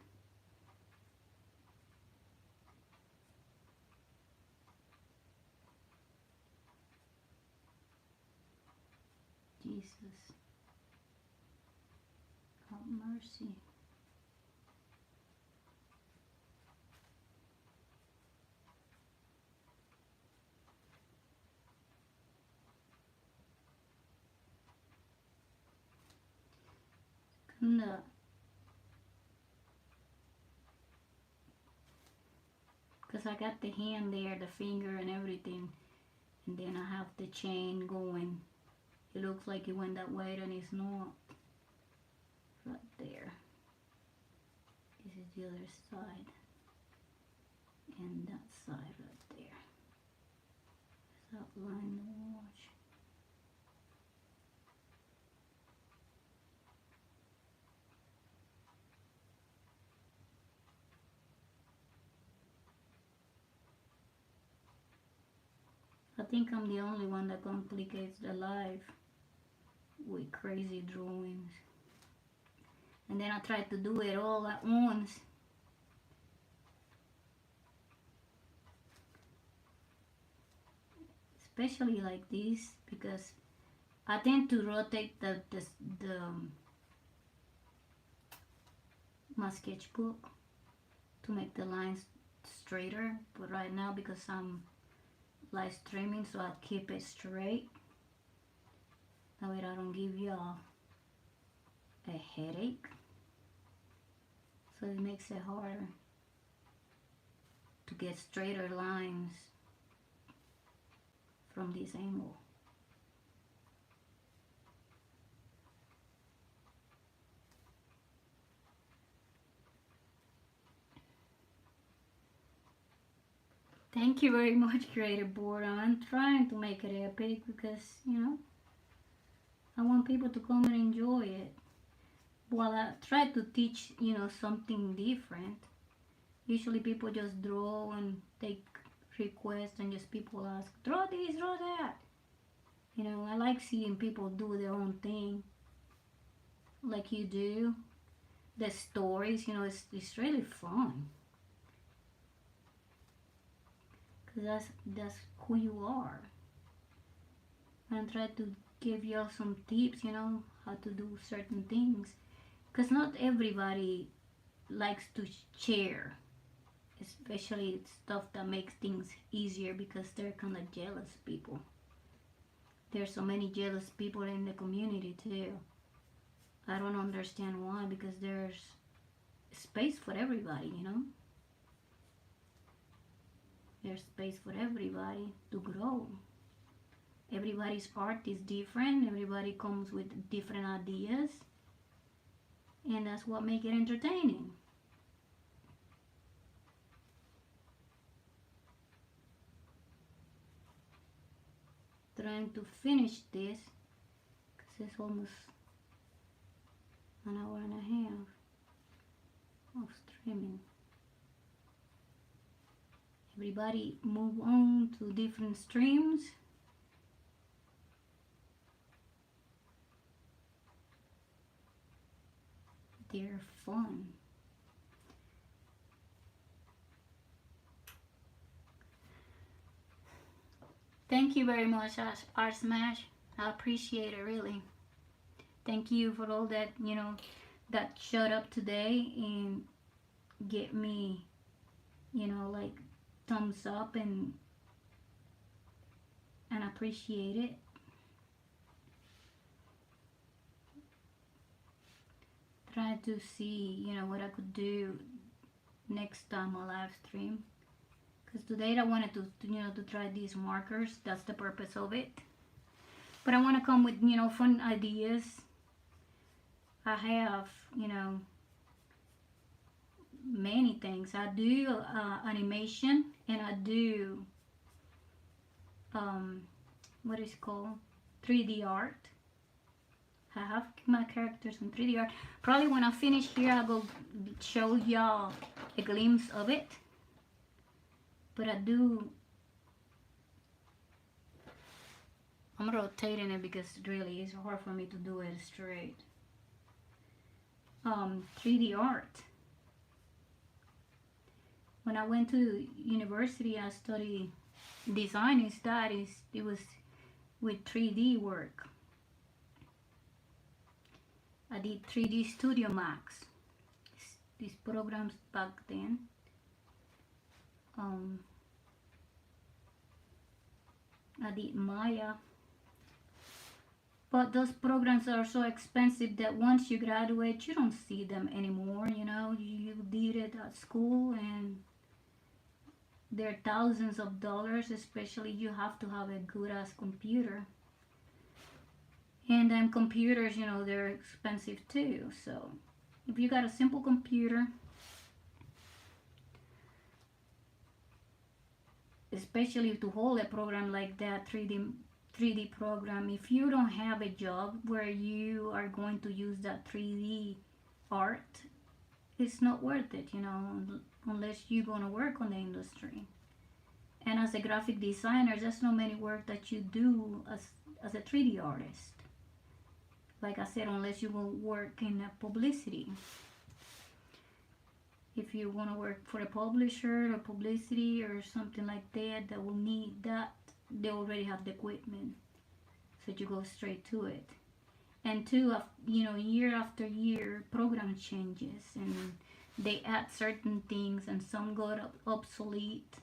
Jesus, have mercy. Kinda, because I got the hand there, the finger and everything, and then I have the chain going. It looks like it went that way and it's not. Right there. This is the other side. And that side right there. Let's outline the wash. I think I'm the only one that complicates the life with crazy drawings. And then I try to do it all at once. Especially like this, because I tend to rotate my sketchbook to make the lines straighter. But right now, because I'm live streaming, so I keep it straight. That way I don't give y'all a headache. So it makes it harder to get straighter lines from this angle. Thank you very much, Creative Board. I'm trying to make it epic because, you know, I want people to come and enjoy it. While I try to teach, you know, something different. Usually people just draw and take requests and just people ask, draw this, draw that. You know, I like seeing people do their own thing like you do. The stories, you know, it's really fun. Because that's who you are. And try to give y'all some tips, you know, how to do certain things. Because not everybody likes to share, especially stuff that makes things easier, because they're kind of jealous people. There's so many jealous people in the community too. I don't understand why, because there's space for everybody, you know. There's space for everybody to grow. Everybody's art is different. Everybody comes with different ideas. And that's what makes it entertaining. Trying to finish this because it's almost an hour and a half of streaming. Everybody move on to different streams. They're fun. Thank you very much, Art Smash. I appreciate it, really. Thank you for all that, you know, that showed up today and get me, you know, like thumbs up and appreciate it. Try to see, you know, what I could do next time I live stream. because today I wanted to try these markers. That's the purpose of it. But I want to come with fun ideas. I have many things. I do animation, and I do what is it called, 3D art. I have my characters in 3D art. Probably when I finish here, I'll go show y'all a glimpse of it. But I'm rotating it because really it's hard for me to do it straight. 3D art. When I went to university, I studied design. It was with 3D work. I did 3D Studio Max. These programs back then. I did Maya. But those programs are so expensive that once you graduate, you don't see them anymore. You did it at school, and they're thousands of dollars. Especially you have to have a good ass computer. And then computers, they're expensive too. So if you got a simple computer, especially to hold a program like that, 3D program, if you don't have a job where you are going to use that 3D art, it's not worth it, unless you're going to work on the industry. And as a graphic designer, there's not many work that you do as a 3D artist. Like I said, unless you will work in publicity. If you want to work for a publisher or publicity or something like that will need that, they already have the equipment, so you go straight to it. And two, year after year, program changes and they add certain things, and some got obsolete.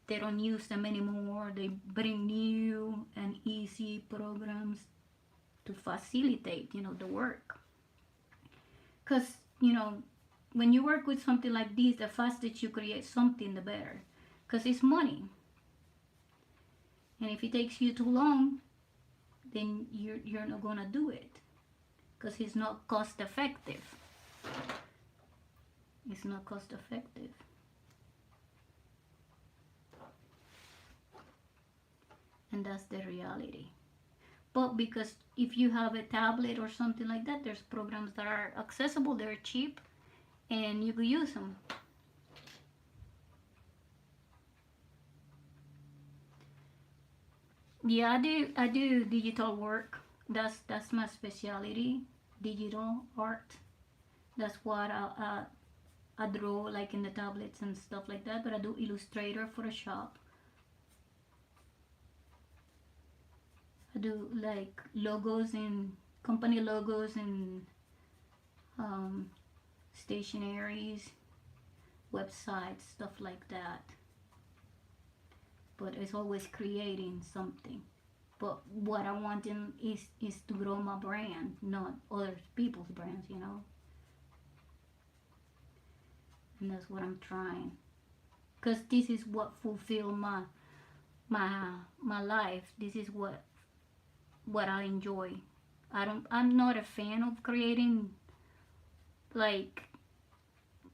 They don't use them anymore. They bring new and easy programs to facilitate, the work. Because, when you work with something like this, the faster you create something, the better. Because it's money. And if it takes you too long, then you're not going to do it. Because it's not cost effective. It's not cost effective. And that's the reality. But because if you have a tablet or something like that, there's programs that are accessible, they're cheap, and you can use them. Yeah, I do digital work. That's my specialty, digital art. That's what I draw, like in the tablets and stuff like that. But I do Illustrator, Photoshop. I do like logos and company logos and stationaries, websites, stuff like that. But it's always creating something. But what I want is to grow my brand, not other people's brands, And that's what I'm trying. Because this is what fulfills my life. This is what I enjoy. I'm not a fan of creating like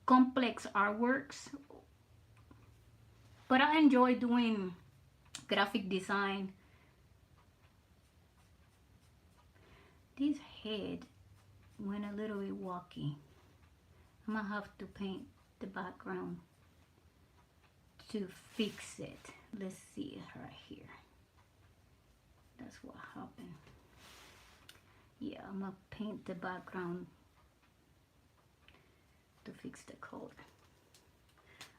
complex artworks, but I enjoy doing graphic design. This head went a little bit wonky. I'm gonna have to paint the background to fix it. Let's see it right here. That's what happened. Yeah, I'm gonna paint the background to fix the color.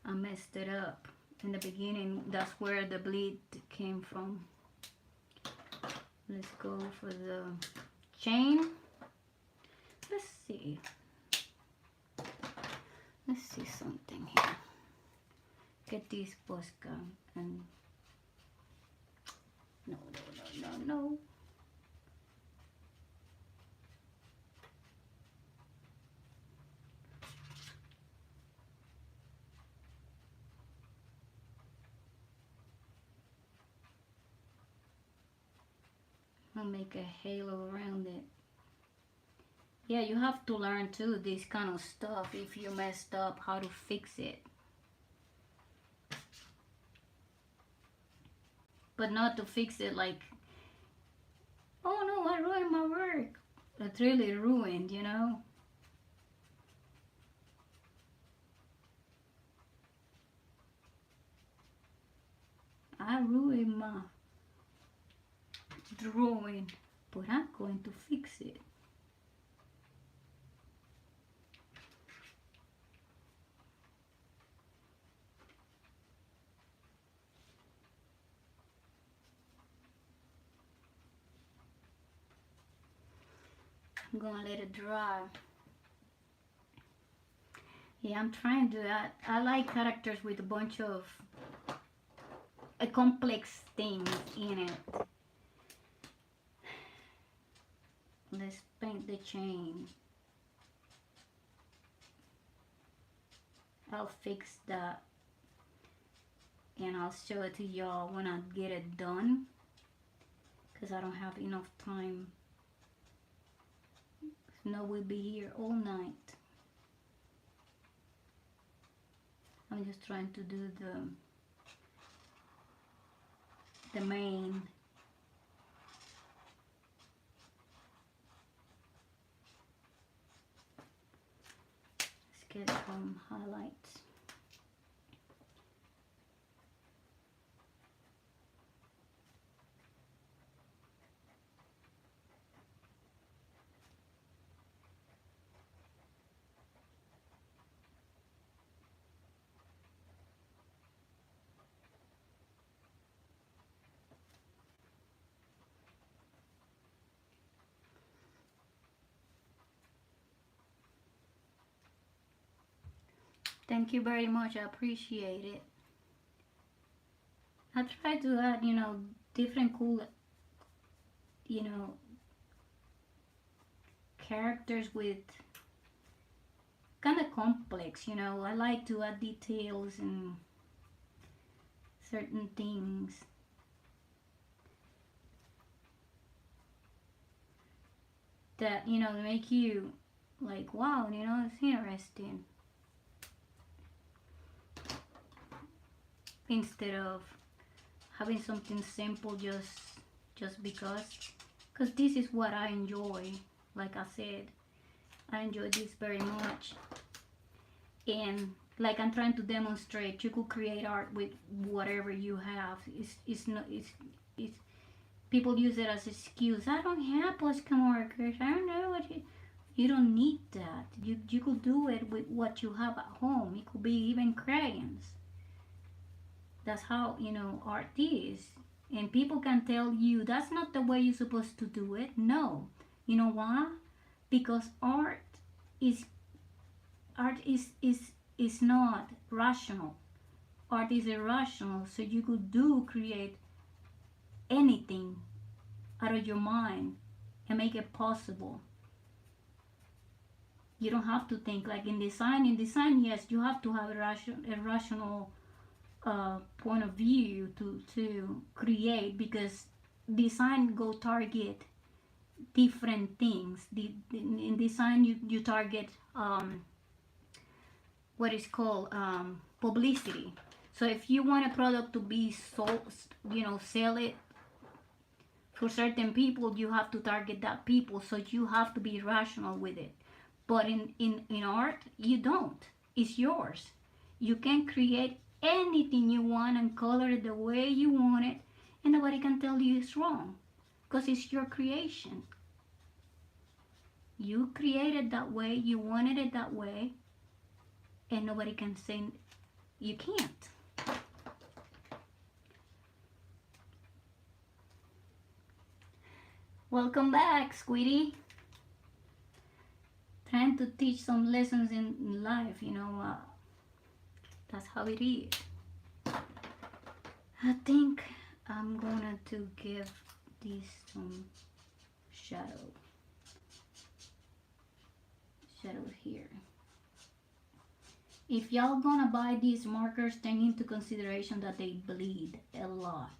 I messed it up in the beginning. That's where the bleed came from. Let's go for the chain. Let's see something here. Get this Posca and no. gonna make a halo around it. Yeah, you have to learn too this kind of stuff. If you messed up, how to fix it. But not to fix it like, oh no, I ruined my work. It's really ruined, you know. I ruined my drawing, but I'm going to fix it. I'm gonna let it dry. Yeah, I'm trying to do that. I like characters with a bunch of complex things in it. Let's paint the chain. I'll fix that and I'll show it to y'all when I get it done, because I don't have enough time. No, we'll be here all night. I'm just trying to do the main. Let's get some highlights. Thank you very much. I appreciate it. I try to add, different cool, characters with kind of complex, I like to add details and certain things that, make you like, wow, it's interesting. Instead of having something simple just because this is what I enjoy. Like I said, I enjoy this very much, and like I'm trying to demonstrate, you could create art with whatever you have. It's not it's people use it as an excuse. I don't have Pokemon markers. I don't know what you don't need that. You could do it with what you have at home. It could be even crayons. That's how, art is. And people can tell you that's not the way you're supposed to do it. No. You know why? Because art is not rational. Art is irrational. So you could create anything out of your mind and make it possible. You don't have to think like in design. In design, yes, you have to have a rational point of view to create, because design go target different things. In design, you target what is called publicity. So if you want a product to be sold, sell it for certain people, you have to target that people. So you have to be rational with it. But in art, you don't. It's yours. You can create anything you want and color it the way you want it, and nobody can tell you it's wrong, because it's your creation. You created that way, you wanted it that way, and nobody can say you can't. Welcome back, sweetie. Trying to teach some lessons in life, that's how it is. I think I'm gonna to give this some shadow here. If y'all gonna buy these markers, take into consideration that they bleed a lot.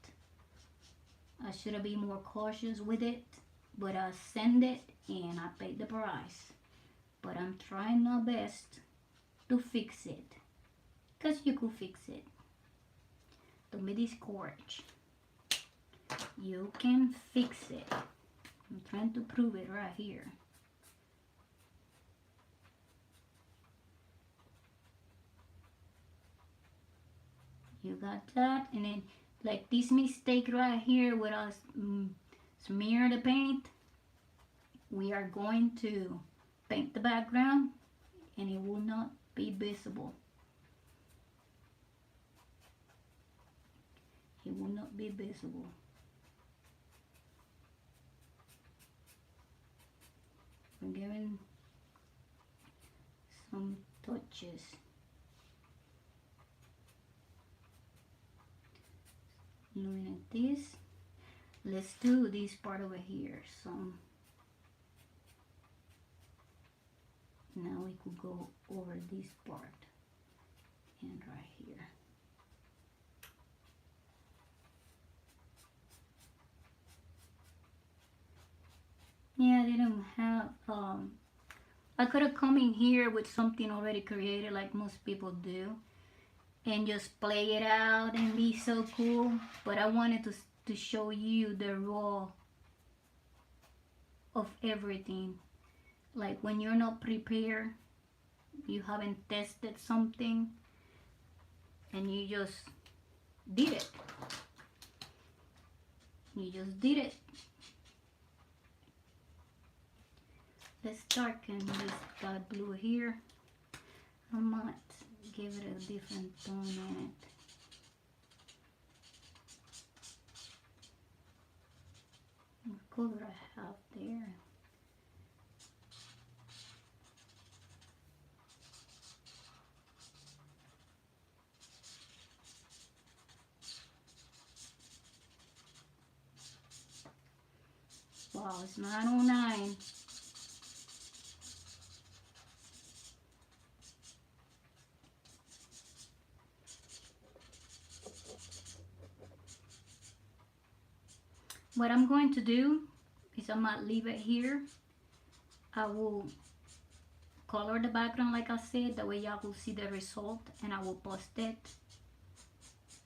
I should have been more cautious with it, but I sent it and I paid the price. But I'm trying my best to fix it, because you could fix it. Don't be discouraged. You can fix it. I'm trying to prove it right here. You got that, and then like this mistake right here where I smear the paint, we are going to paint the background and it will not be visible. It will not be visible. We're giving some touches. Illuminate this. Let's do this part over here. So now we could go over this part and right here. Yeah, I didn't have I could have come in here with something already created like most people do and just play it out and be so cool, but I wanted to show you the raw of everything. Like when you're not prepared, you haven't tested something and you just did it. You just did it. Let's darken this dark blue here. I might give it a different tone in it. What color I have there? Wow, it's 9:09. What I'm going to do is I might leave it here. I will color the background like I said, that way y'all will see the result, and I will post it,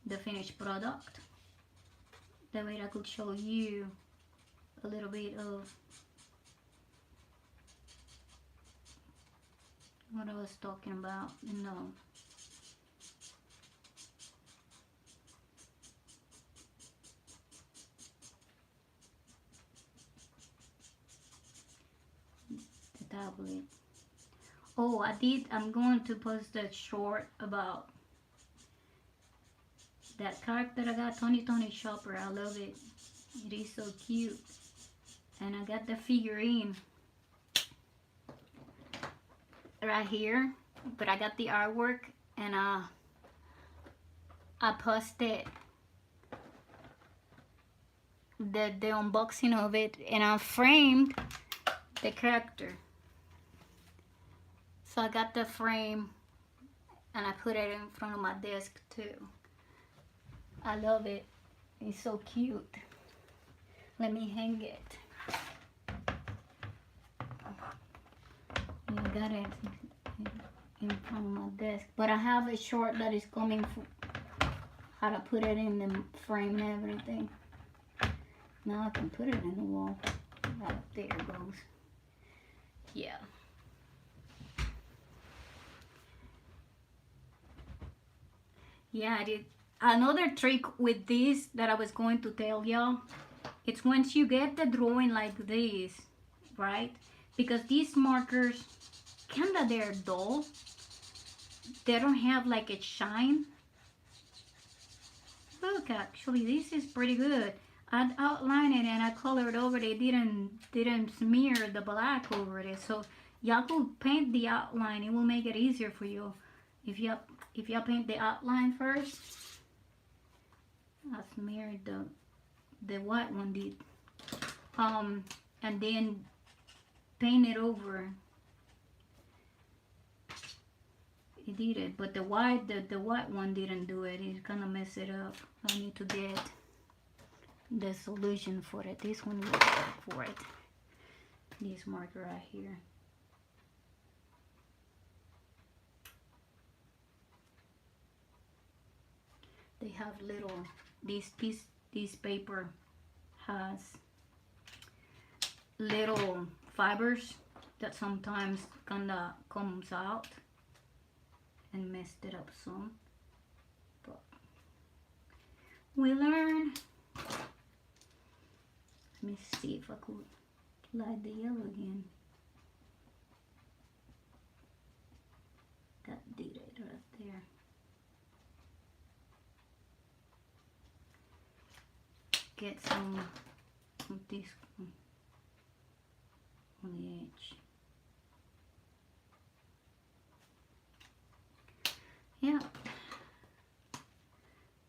the finished product. That way I could show you a little bit of what I was talking about. No. The tablet. Oh, I'm going to post that short about that character I got, Tony Shopper. I love it. It is so cute. And I got the figurine right here, but I got the artwork and I posted the unboxing of it, and I framed the character. So I got the frame and I put it in front of my desk too. I love it. It's so cute. Let me hang it. I got it in front of my desk. But I have a short that is coming for how to put it in the frame and everything. Now I can put it in the wall. Right there it goes. Yeah. Yeah, I did. Another trick with this that I was going to tell y'all, it's once you get the drawing like this, right? Because these markers, kinda they're dull. They don't have like a shine. Look, actually, this is pretty good. I outlined it and I colored over it. Didn't smear the black over it. So y'all could paint the outline. It will make it easier for you. If y'all paint the outline first. I smeared the white one did. And then paint it over. It did it, but the white one didn't do it. It's gonna mess it up. I need to get the solution for it. This one will work for it. This marker right here. They have little, this paper has little fibers that sometimes kinda comes out and messed it up some, but we learn. Let me see if I could light the yellow again. That did it right there. Get some of this on the edge. Yeah.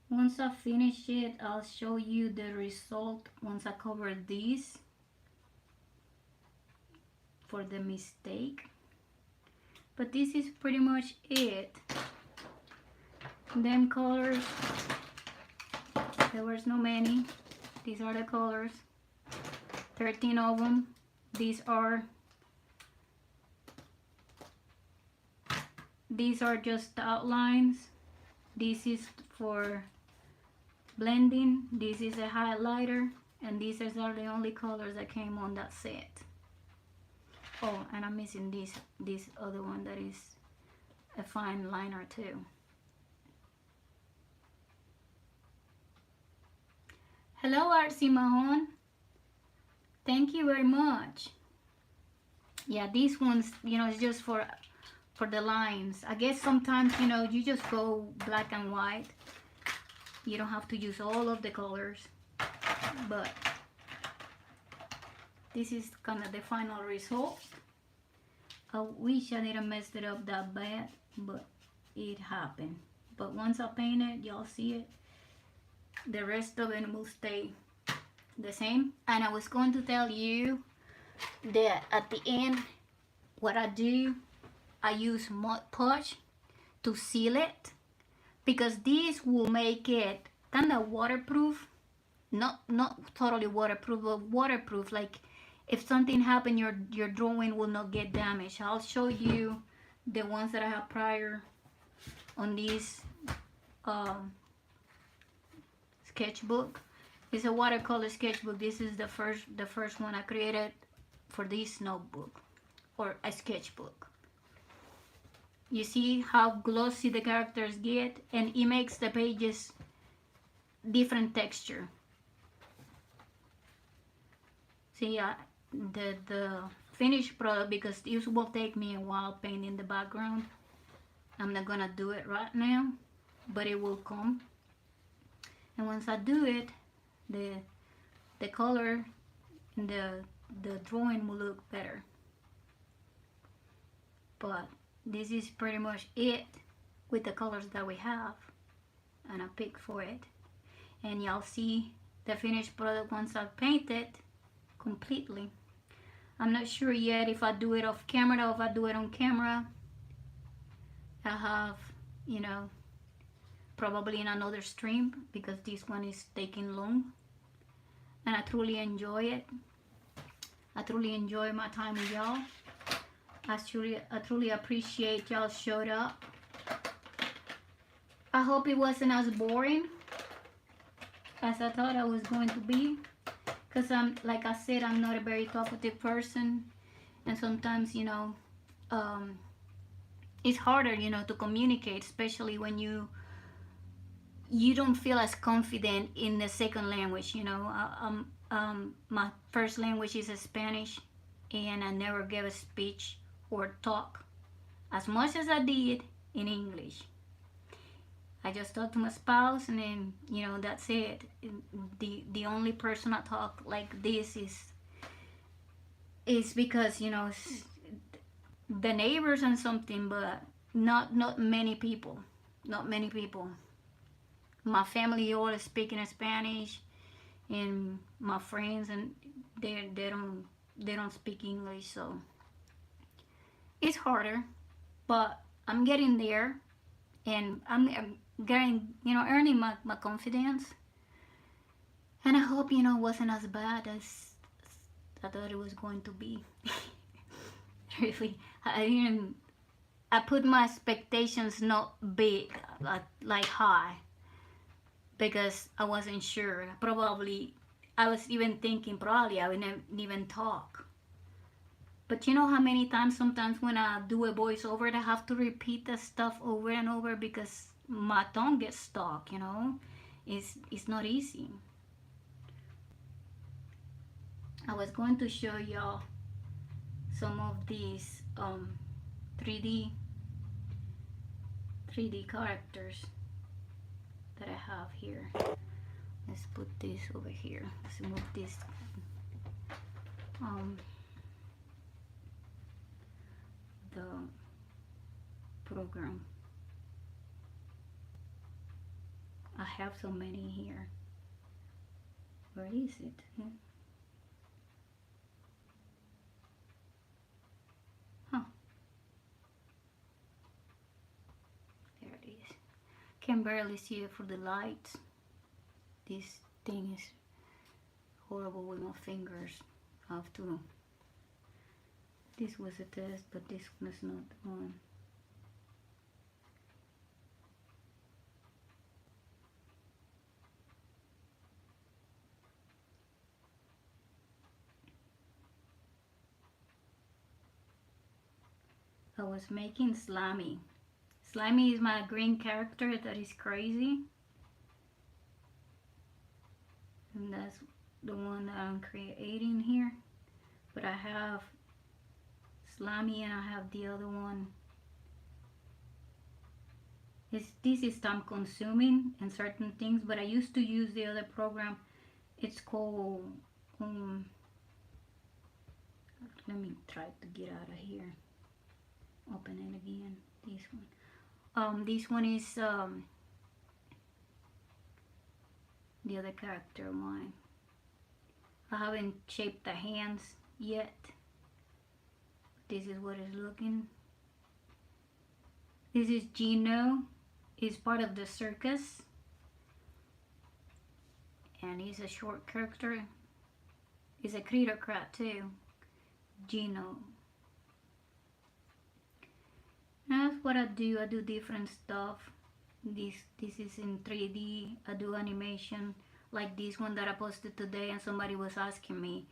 Once I finish it, I'll show you the result once I cover this for the mistake. But this is pretty much it. Them colors, there was no many. These are the colors, 13 of them. These are just the outlines. This is for blending. This is a highlighter, and these are the only colors that came on that set. Oh, and I'm missing this other one that is a fine liner too. Hello, Artsy Mahon. Thank you very much. Yeah, these ones, it's just for the lines. I guess sometimes, you just go black and white. You don't have to use all of the colors, but this is kind of the final result. I wish I didn't mess it up that bad, but it happened. But once I paint it, y'all see it. The rest of it will stay the same. And I was going to tell you that at the end, what I do, I use Mod Podge to seal it, because this will make it kind of waterproof. Not totally waterproof, but waterproof. Like if something happened, your drawing will not get damaged. I'll show you the ones that I have prior on this sketchbook. It's a watercolor sketchbook. This is the first one I created for this notebook or a sketchbook. You see how glossy the characters get, and it makes the pages different texture. See, the finished product, because this will take me a while painting the background. I'm not gonna do it right now, but it will come. And once I do it, the color and the drawing will look better. But this is pretty much it with the colors that we have, and I picked for it. And y'all see the finished product once I paint it completely. I'm not sure yet if I do it off camera or if I do it on camera. I have, probably in another stream, because this one is taking long. And I truly enjoy it. I truly enjoy my time with y'all. I truly appreciate y'all showed up. I hope it wasn't as boring as I thought I was going to be, because like I said, I'm not a very talkative person, and sometimes it's harder to communicate, especially when you don't feel as confident in the second language. My first language is Spanish, and I never gave a speech or talk as much as I did in English. I just talk to my spouse, and then that's it. The only person I talk like this is because the neighbors and something, but not many people. Not many people. My family all is speaking Spanish, and my friends, and they don't speak English, so it's harder, but I'm getting there, and I'm getting, earning my confidence. And I hope, you know, it wasn't as bad as I thought it was going to be. Really, I put my expectations not big, like high, because I wasn't sure. Probably, I was even thinking probably I wouldn't even talk. But you know how many times sometimes when I do a voiceover, I have to repeat the stuff over and over because my tongue gets stuck, you know? It's not easy. I was going to show y'all some of these 3D characters that I have here. Let's put this over here. Let's move this the program. I have so many here. Where is it? Huh. There it is. Can barely see it for the lights. This thing is horrible with my fingers. I have to. This was a test, but this one is not the one. I was making Slimy. Slimy is my green character that is crazy. And that's the one that I'm creating here. But I have Slimy and I have the other one. This is time consuming and certain things, but I used to use the other program. It's called, let me try to get out of here. Open it again, this one. This one is the other character of mine. I haven't shaped the hands yet. This is what it's looking. This is Gino. He's part of the circus. And he's a short character. He's a Crittercrat too. Gino. That's what I do. I do different stuff. This is in 3D. I do animation like this one that I posted today, and somebody was asking me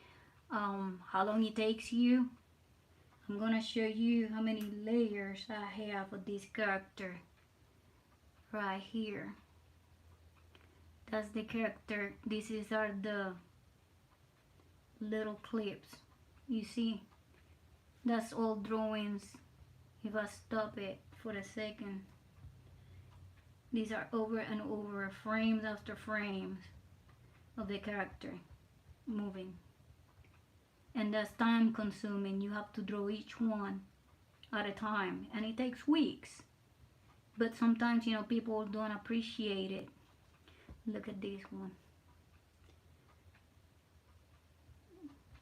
how long it takes you. I'm gonna show you how many layers I have of this character right here. That's the character. Are the little clips. You see, that's all drawings. If I stop it for a second, these are over and over, frames after frames of the character moving. And that's time consuming. You have to draw each one at a time, and it takes weeks. But sometimes, you know, people don't appreciate it. Look at this one.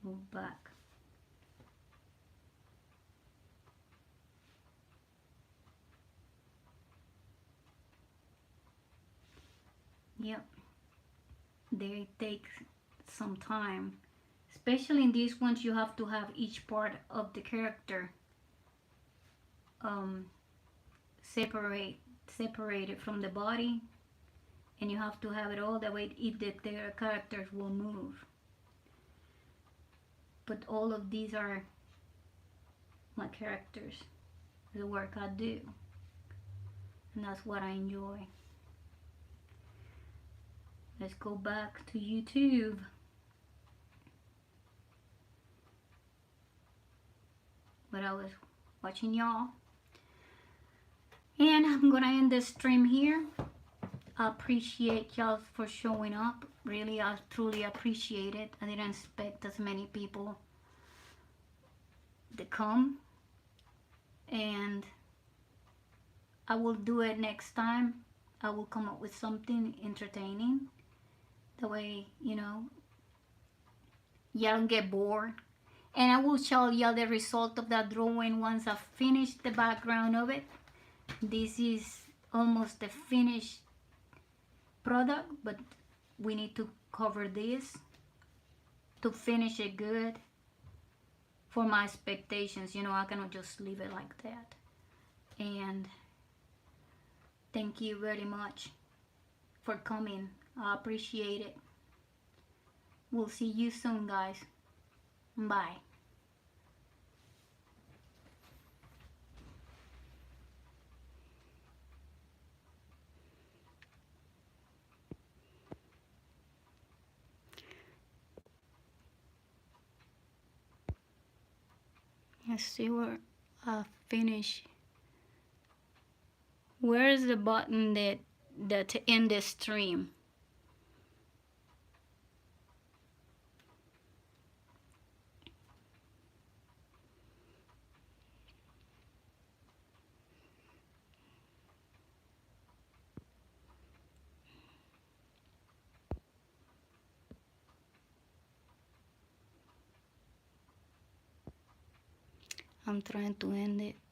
Move back. Yep. They take some time. Especially in these ones, you have to have each part of the character separated from the body, and you have to have it all the way if their characters will move. But all of these are my characters, the work I do, and that's what I enjoy. Let's go back to YouTube. But I was watching y'all, and I'm gonna end this stream here. I appreciate y'all for showing up. Really, I truly appreciate it. I didn't expect as many people to come, and I will do it next time. I will come up with something entertaining. The way, you know, y'all don't get bored. And I will show y'all the result of that drawing once I finish the background of it. This is almost the finished product, but we need to cover this to finish it good for my expectations. You know, I cannot just leave it like that. And thank you very much for coming. I appreciate it. We'll see you soon, guys. Bye. Let's see where I finish. Where is the button that to end the stream? I'm trying to end it.